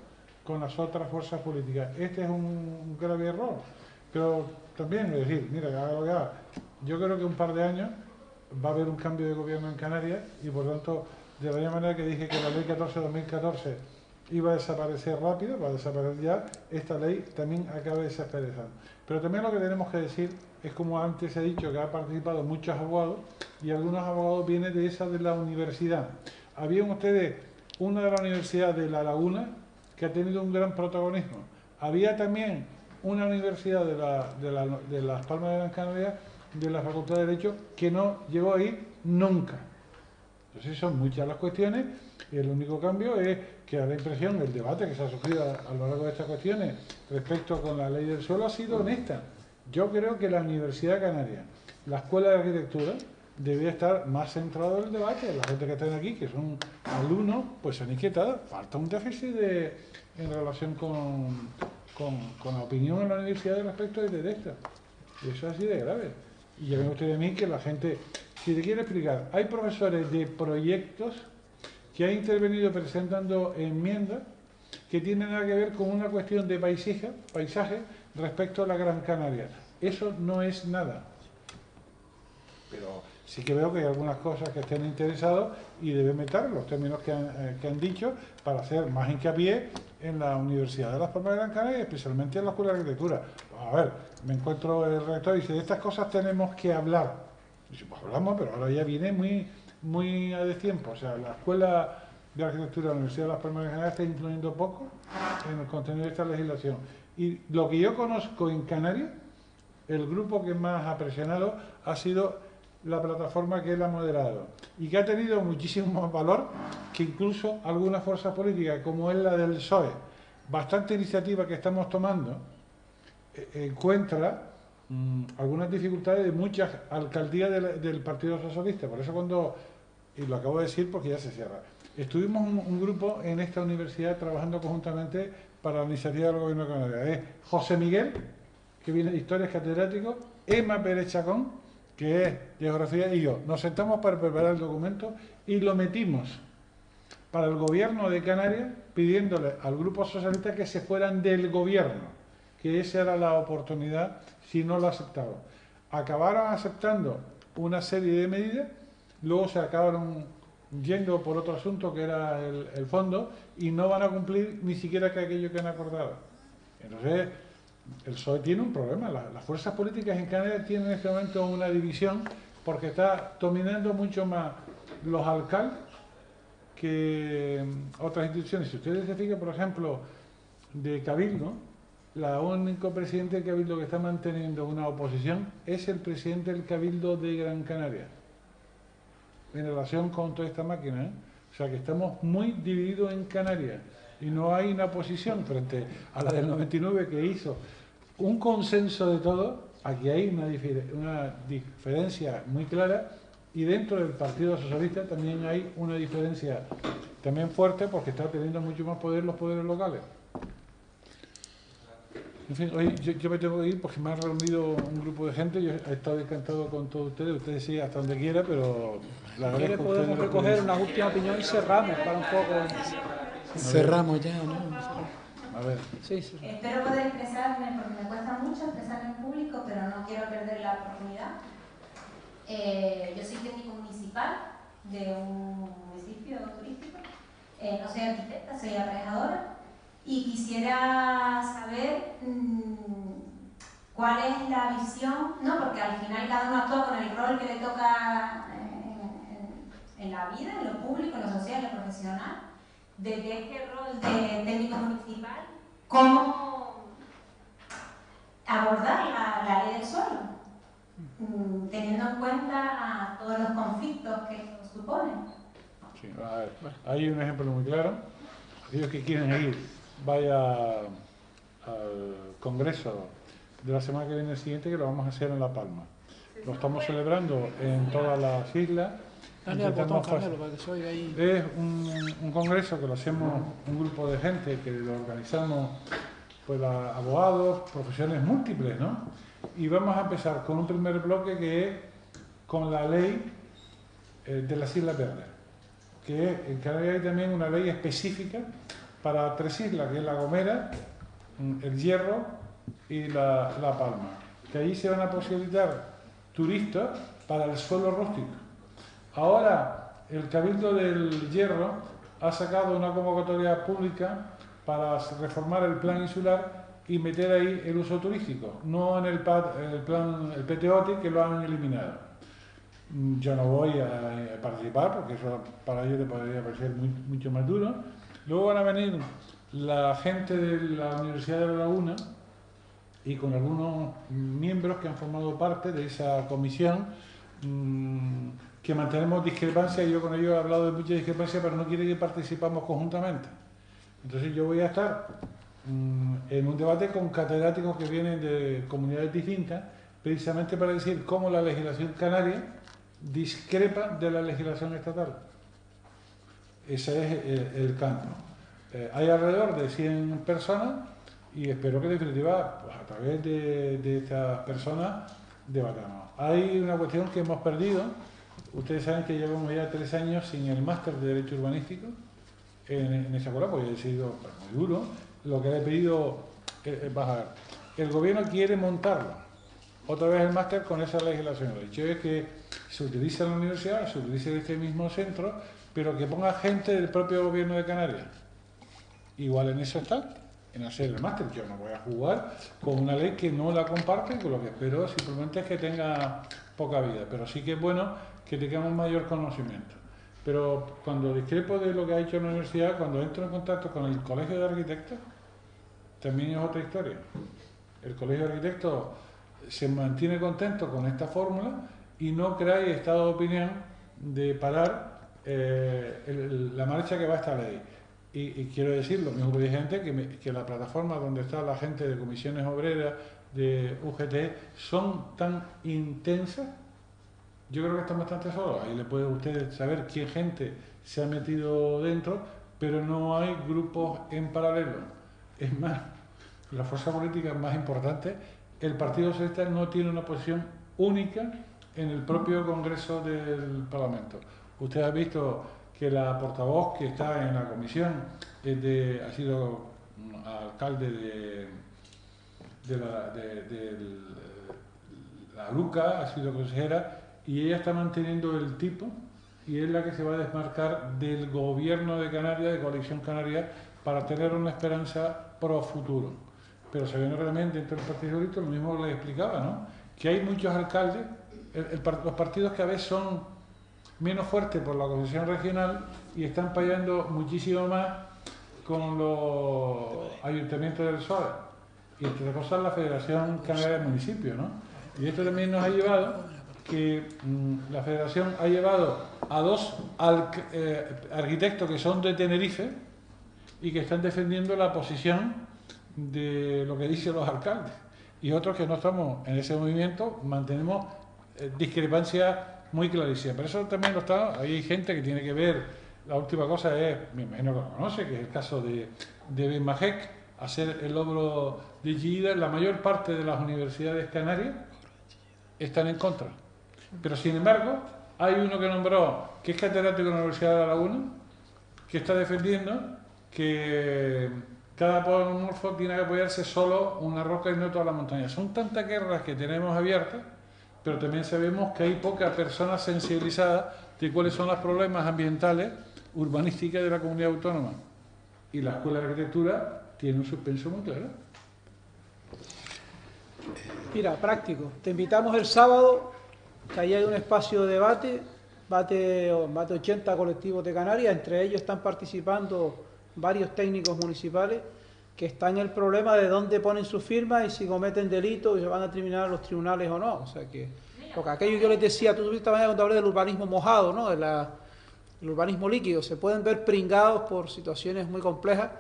con las otras fuerzas políticas. Este es un grave error. Pero también, es decir, mira, yo creo que un par de años va a haber un cambio de gobierno en Canarias y por tanto, de la misma manera que dije que la ley 14-2014 iba a desaparecer rápido, va a desaparecer ya, esta ley también acaba desapareciendo. Pero también lo que tenemos que decir es, como antes he dicho, que ha participado muchos abogados y algunos abogados vienen de esa de la universidad. Habían ustedes una de la Universidad de La Laguna que ha tenido un gran protagonismo. Había también una universidad de Las Palmas de Gran Canaria, de la Facultad de Derecho, que no llegó ahí nunca. Entonces son muchas las cuestiones y el único cambio es que da la impresión, el debate que se ha sufrido a lo largo de estas cuestiones respecto con la ley del suelo ha sido honesta. Yo creo que la Universidad Canaria, la Escuela de Arquitectura, debería estar más centrado en el debate. La gente que está aquí, que son alumnos, pues se han inquietado. Falta un déficit en relación con la opinión en la universidad respecto de esto. Y eso es así de grave. Y ya ven ustedes a mí que la gente, si te quiere explicar, hay profesores de proyectos que han intervenido presentando enmiendas que tienen nada que ver con una cuestión de paisaje respecto a la Gran Canaria. Eso no es nada. Pero sí que veo que hay algunas cosas que estén interesados y deben meter los términos que han dicho para hacer más hincapié en la Universidad de Las Palmas de Gran Canaria, especialmente en la Escuela de Arquitectura. A ver, me encuentro el rector y dice, de estas cosas tenemos que hablar. Y dice, pues hablamos, pero ahora ya viene muy a destiempo. O sea, la Escuela de Arquitectura de la Universidad de Las Palmas de Gran Canaria está incluyendo poco en el contenido de esta legislación. Y lo que yo conozco en Canarias, el grupo que más ha presionado ha sido la plataforma que él ha moderado y que ha tenido muchísimo más valor que incluso algunas fuerzas políticas, como es la del PSOE. Bastante iniciativa que estamos tomando encuentra algunas dificultades de muchas alcaldías del Partido Socialista. Por eso y lo acabo de decir porque ya se cierra, estuvimos un grupo en esta universidad trabajando conjuntamente para la iniciativa del Gobierno de Canarias. Es José Miguel, que viene de Historias, catedrático, Emma Pérez Chacón, que es de Geografía, y yo. Nos sentamos para preparar el documento y lo metimos para el Gobierno de Canarias, pidiéndole al Grupo Socialista que se fueran del Gobierno, que esa era la oportunidad si no lo aceptaban. Acabaron aceptando una serie de medidas, luego se acabaron yendo por otro asunto que era el fondo y no van a cumplir ni siquiera aquello que han acordado. Entonces, el PSOE tiene un problema. Las fuerzas políticas en Canarias tienen en este momento una división porque está dominando mucho más los alcaldes que otras instituciones. Si ustedes se fijan, por ejemplo, de Cabildo, la único presidente del Cabildo que está manteniendo una oposición es el presidente del Cabildo de Gran Canaria, en relación con toda esta máquina, ¿eh? O sea que estamos muy divididos en Canarias y no hay una posición frente a la del 99 que hizo un consenso de todo. Aquí hay una diferencia muy clara y dentro del Partido Socialista también hay una diferencia también fuerte porque está teniendo mucho más poder los poderes locales. En fin, hoy yo me tengo que ir porque me han reunido un grupo de gente. Yo he estado encantado con todos ustedes sí, hasta donde quiera, pero la verdad es que podemos recoger una última opinión y cerramos para un poco. Cerramos ya, ¿no? A ver. Sí. Espero poder expresarme porque me cuesta mucho expresarme en público, pero no quiero perder la oportunidad. Yo soy técnico municipal de un municipio turístico. No soy arquitecta, soy aparejadora. Y quisiera saber cuál es la visión, ¿no? Porque al final cada uno actúa con el rol que le toca en la vida, en lo público, en lo social, en lo profesional, desde este rol de técnico municipal, cómo abordar la ley del suelo, teniendo en cuenta a todos los conflictos que eso supone. Sí, a ver, hay un ejemplo muy claro. Aquellos que quieren ir, vaya al congreso de la semana que viene siguiente, que lo vamos a hacer en La Palma. Lo estamos celebrando en todas las islas. Es un congreso que lo hacemos un grupo de gente, que lo organizamos pues abogados, profesiones múltiples, ¿no? Y vamos a empezar con un primer bloque que es con la ley de las Islas Verdes, que en Canarias hay también una ley específica para 3 islas, que es La Gomera, El Hierro y La Palma, que allí se van a posibilitar turistas para el suelo rústico. Ahora el Cabildo del Hierro ha sacado una convocatoria pública para reformar el plan insular y meter ahí el uso turístico, no en el PTOT, que lo han eliminado. Yo no voy a participar porque eso para ellos le podría parecer mucho más duro. Luego van a venir la gente de la Universidad de La Laguna y con algunos miembros que han formado parte de esa comisión, que mantenemos discrepancias. Yo con ellos he hablado de muchas discrepancias, pero no quiere que participamos conjuntamente. Entonces yo voy a estar en un debate con catedráticos que vienen de comunidades distintas, precisamente para decir cómo la legislación canaria discrepa de la legislación estatal. Ese es el campo. Hay alrededor de 100 personas y espero que en definitiva, pues, a través de estas personas debatamos. Hay una cuestión que hemos perdido. Ustedes saben que llevamos ya 3 años sin el máster de Derecho Urbanístico en esa escuela, porque ha sido muy duro. Lo que le he pedido es bajar. El gobierno quiere montarlo, otra vez el máster con esa legislación. Lo hecho es que se utiliza en la universidad, se utiliza en este mismo centro, pero que ponga gente del propio gobierno de Canarias. Igual en eso está, en hacer el máster. Yo no voy a jugar con una ley que no la comparte, con lo que espero simplemente es que tenga poca vida, pero sí que es bueno que tengamos mayor conocimiento. Pero cuando discrepo de lo que ha hecho la universidad, cuando entro en contacto con el Colegio de Arquitectos, también es otra historia. El Colegio de Arquitectos se mantiene contento con esta fórmula y no crea estado de opinión de parar la marcha que va esta ley. Y quiero decir lo mismo que dije antes, que la plataforma donde está la gente de comisiones obreras, de UGT, son tan intensas. Yo creo que están bastante solos. Ahí le puede usted saber qué gente se ha metido dentro, pero no hay grupos en paralelo. Es más, la fuerza política más importante, el Partido Socialista no tiene una posición única en el propio Congreso del Parlamento. Usted ha visto que la portavoz que está en la comisión ha sido alcalde de la Luca, ha sido consejera, y ella está manteniendo el tipo y es la que se va a desmarcar del gobierno de Canarias, de Coalición Canaria, para tener una esperanza pro futuro. Pero se ve realmente dentro del Partido Socialista, lo mismo que les explicaba, ¿no? Que hay muchos alcaldes, los partidos que a veces son menos fuertes por la concesión regional y están payando muchísimo más con los ayuntamientos del PSOE. Y entre otras cosas la Federación Canaria de Municipios, ¿no? Y esto también nos ha llevado que la Federación ha llevado a 2 arquitectos que son de Tenerife y que están defendiendo la posición de lo que dicen los alcaldes. Y otros que no estamos en ese movimiento mantenemos discrepancias muy clarísimas. Pero eso también lo está, hay gente que tiene que ver. La última cosa es, me imagino que lo conoce, que es el caso de Ben Majek, hacer el logro de Lleida. La mayor parte de las universidades canarias están en contra. Pero sin embargo, hay uno que nombró, que es catedrático de la Universidad de La Laguna, que está defendiendo que cada polomorfo tiene que apoyarse solo una roca y no toda la montaña. Son tantas guerras que tenemos abiertas, pero también sabemos que hay pocas personas sensibilizadas de cuáles son los problemas ambientales, urbanísticas de la comunidad autónoma. Y la Escuela de Arquitectura tiene un suspenso muy claro. Mira, práctico. Te invitamos el sábado, que ahí hay un espacio de debate más de 80 colectivos de Canarias, entre ellos están participando varios técnicos municipales que están en el problema de dónde ponen su firma y si cometen delitos y se van a terminar los tribunales o no. O sea que, porque aquello que yo les decía, tú esta mañana cuando hablé del urbanismo mojado, ¿no? El urbanismo líquido, se pueden ver pringados por situaciones muy complejas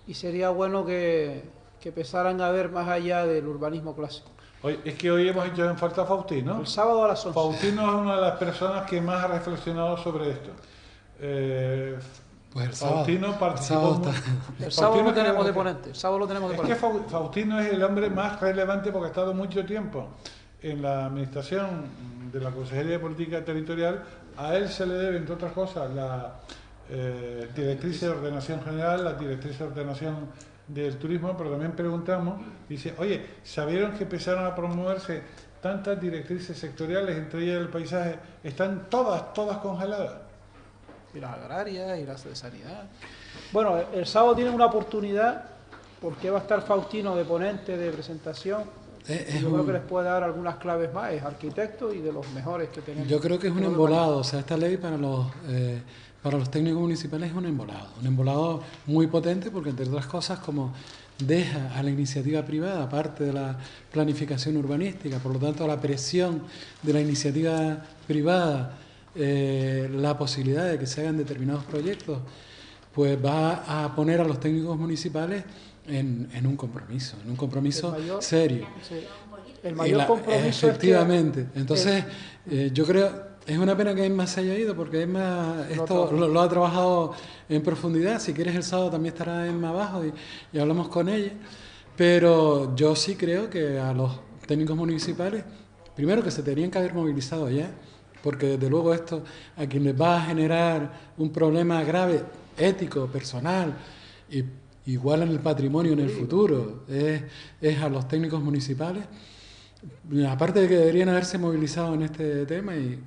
y sería bueno que empezaran a ver más allá del urbanismo clásico. Oye, es que hoy hemos hecho en falta a Faustino. El sábado a las 11. Faustino es una de las personas que más ha reflexionado sobre esto. Pues el Faustino participó. El sábado lo tenemos de ponente. El sábado lo tenemos de ponente. Es que Faustino es el hombre más relevante porque ha estado mucho tiempo en la administración de la Consejería de Política Territorial. A él se le debe, entre otras cosas, la directriz de ordenación general, la directriz de ordenación del turismo, pero también preguntamos, dice, oye, ¿sabieron que empezaron a promoverse tantas directrices sectoriales, entre ellas el paisaje, están todas congeladas? Y las agrarias y las de sanidad. Bueno, el sábado tienen una oportunidad porque va a estar Faustino de ponente de presentación. Yo creo que les puede dar algunas claves más, es arquitecto y de los mejores que tenemos. Yo creo que es un embolado, o sea, esta ley para los técnicos municipales es un embolado muy potente porque, entre otras cosas, como deja a la iniciativa privada parte de la planificación urbanística, por lo tanto a la presión de la iniciativa privada, la posibilidad de que se hagan determinados proyectos, pues va a poner a los técnicos municipales en un compromiso serio. Sí, el mayor compromiso efectivamente. es que entonces, yo creo, es una pena que Emma se haya ido porque Emma esto lo ha trabajado en profundidad. Si quieres el sábado también estará Emma abajo y hablamos con ella. Pero yo sí creo que a los técnicos municipales, primero que se tenían que haber movilizado ya, porque desde luego esto a quien les va a generar un problema grave, ético, personal, y igual en el patrimonio en el futuro, es a los técnicos municipales. Aparte de que deberían haberse movilizado en este tema, y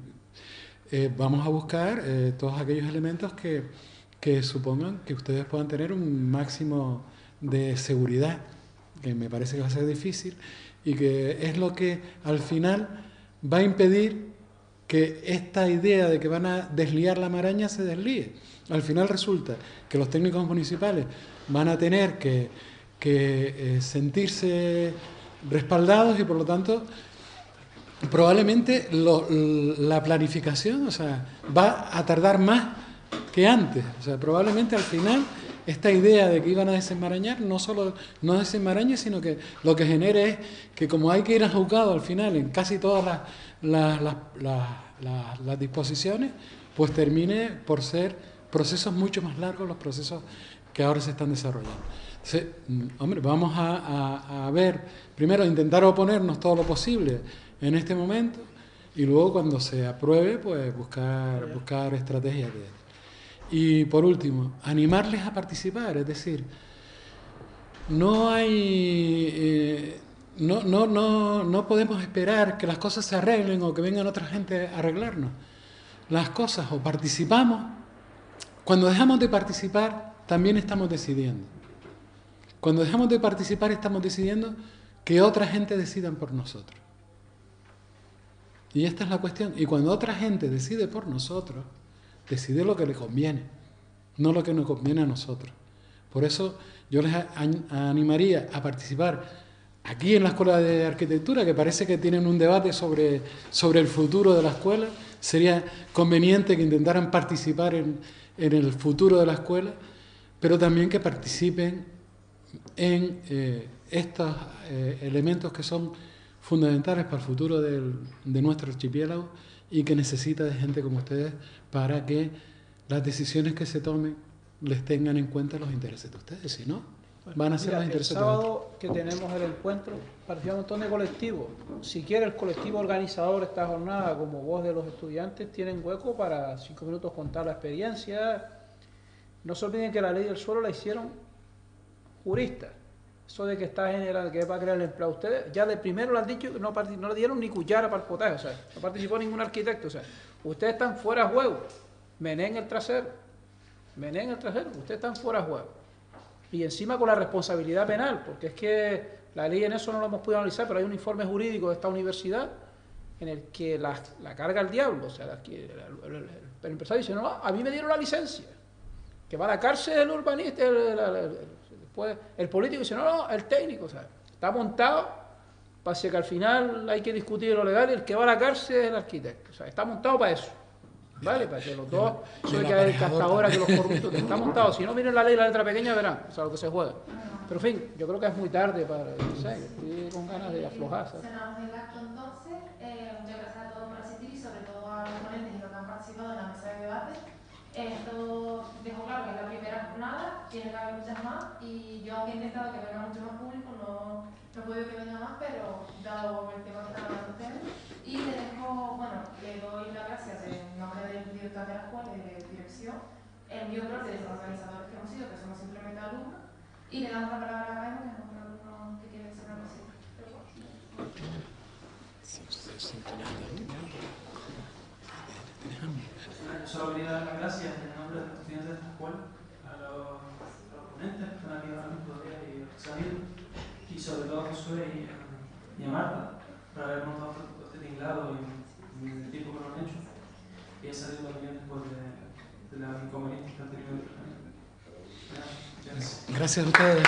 vamos a buscar todos aquellos elementos que supongan que ustedes puedan tener un máximo de seguridad, que me parece que va a ser difícil, y que es lo que al final va a impedir que esta idea de que van a desliar la maraña se deslíe. Al final resulta que los técnicos municipales van a tener que sentirse respaldados y, por lo tanto, probablemente la planificación, o sea, va a tardar más que antes. O sea, probablemente al final esta idea de que iban a desenmarañar no solo no desenmarañe, sino que lo que genere es que, como hay que ir al juzgado al final en casi todas las disposiciones, pues termine por ser procesos mucho más largos los procesos que ahora se están desarrollando. Entonces, hombre, vamos a ver, primero intentar oponernos todo lo posible en este momento y luego, cuando se apruebe, pues buscar estrategias de él. Y por último, animarles a participar, es decir, no podemos esperar que las cosas se arreglen o que vengan otra gente a arreglarnos. Las cosas, o participamos. Cuando dejamos de participar, también estamos decidiendo. Cuando dejamos de participar, estamos decidiendo que otra gente decida por nosotros. Y esta es la cuestión. Y cuando otra gente decide por nosotros, decide lo que le conviene, no lo que nos conviene a nosotros. Por eso yo les animaría a participar aquí en la Escuela de Arquitectura, que parece que tienen un debate sobre el futuro de la escuela. Sería conveniente que intentaran participar en el futuro de la escuela, pero también que participen en estos elementos que son fundamentales para el futuro de nuestro archipiélago y que necesita de gente como ustedes para que las decisiones que se tomen les tengan en cuenta los intereses de ustedes. Si no, van a ser los intereses de otros. El sábado que tenemos el encuentro, participa un montón de colectivos. Si quiere el colectivo organizador de esta jornada, como Voz de los Estudiantes, tienen hueco para 5 minutos contar la experiencia. No se olviden que la ley del suelo la hicieron juristas. Eso de que está generando, que va a crear el empleo. Ustedes ya de primero le han dicho que no le dieron ni cuchara para el potaje, o sea, no participó ningún arquitecto. O sea, ustedes están fuera de juego. Meneen el trasero, ustedes están fuera de juego. Y encima con la responsabilidad penal, porque es que la ley en eso no lo hemos podido analizar, pero hay un informe jurídico de esta universidad en el que la carga el diablo, o sea, el empresario dice, no, a mí me dieron la licencia, que va a la cárcel el urbanista, después el político dice, no, el técnico, o sea, está montado, para que al final hay que discutir lo legal y el que va a la cárcel es el arquitecto, o sea, está montado para eso. ¿Vale? Para que los dos, eso hay que ver hasta ahora que los corruptos están montados. Si no miren la ley, la letra pequeña, verán, o sea, lo que se juega. Pero en fin, yo creo que es muy tarde para, no sé, estoy con ganas de aflojar. Cerramos el acto entonces. Muchas gracias a todos por asistir y sobre todo a los ponentes y los que han participado en la mesa de debate. Esto dejo claro que es la primera jornada, tiene que haber muchas más y yo aunque he intentado que venga mucho más público, no he podido que venga más, pero dado el tema que están hablando ustedes. Y le dejo, bueno, le doy las gracias en nombre del director de la escuela y de dirección, en mi honor de los organizadores que hemos sido, que somos simplemente alumnos, y le damos la palabra a Jaime, que es un alumno que quiere hacer una cosita. Solo quería dar las gracias en nombre de los estudiantes de esta escuela a los ponentes que están aquí ahora mismo y los que se han ido, y sobre todo a Josué y a Marta por habernos dado este tinglado y el tiempo que nos han hecho y he salido también después de la inconveniencia que han tenido. Gracias a ustedes.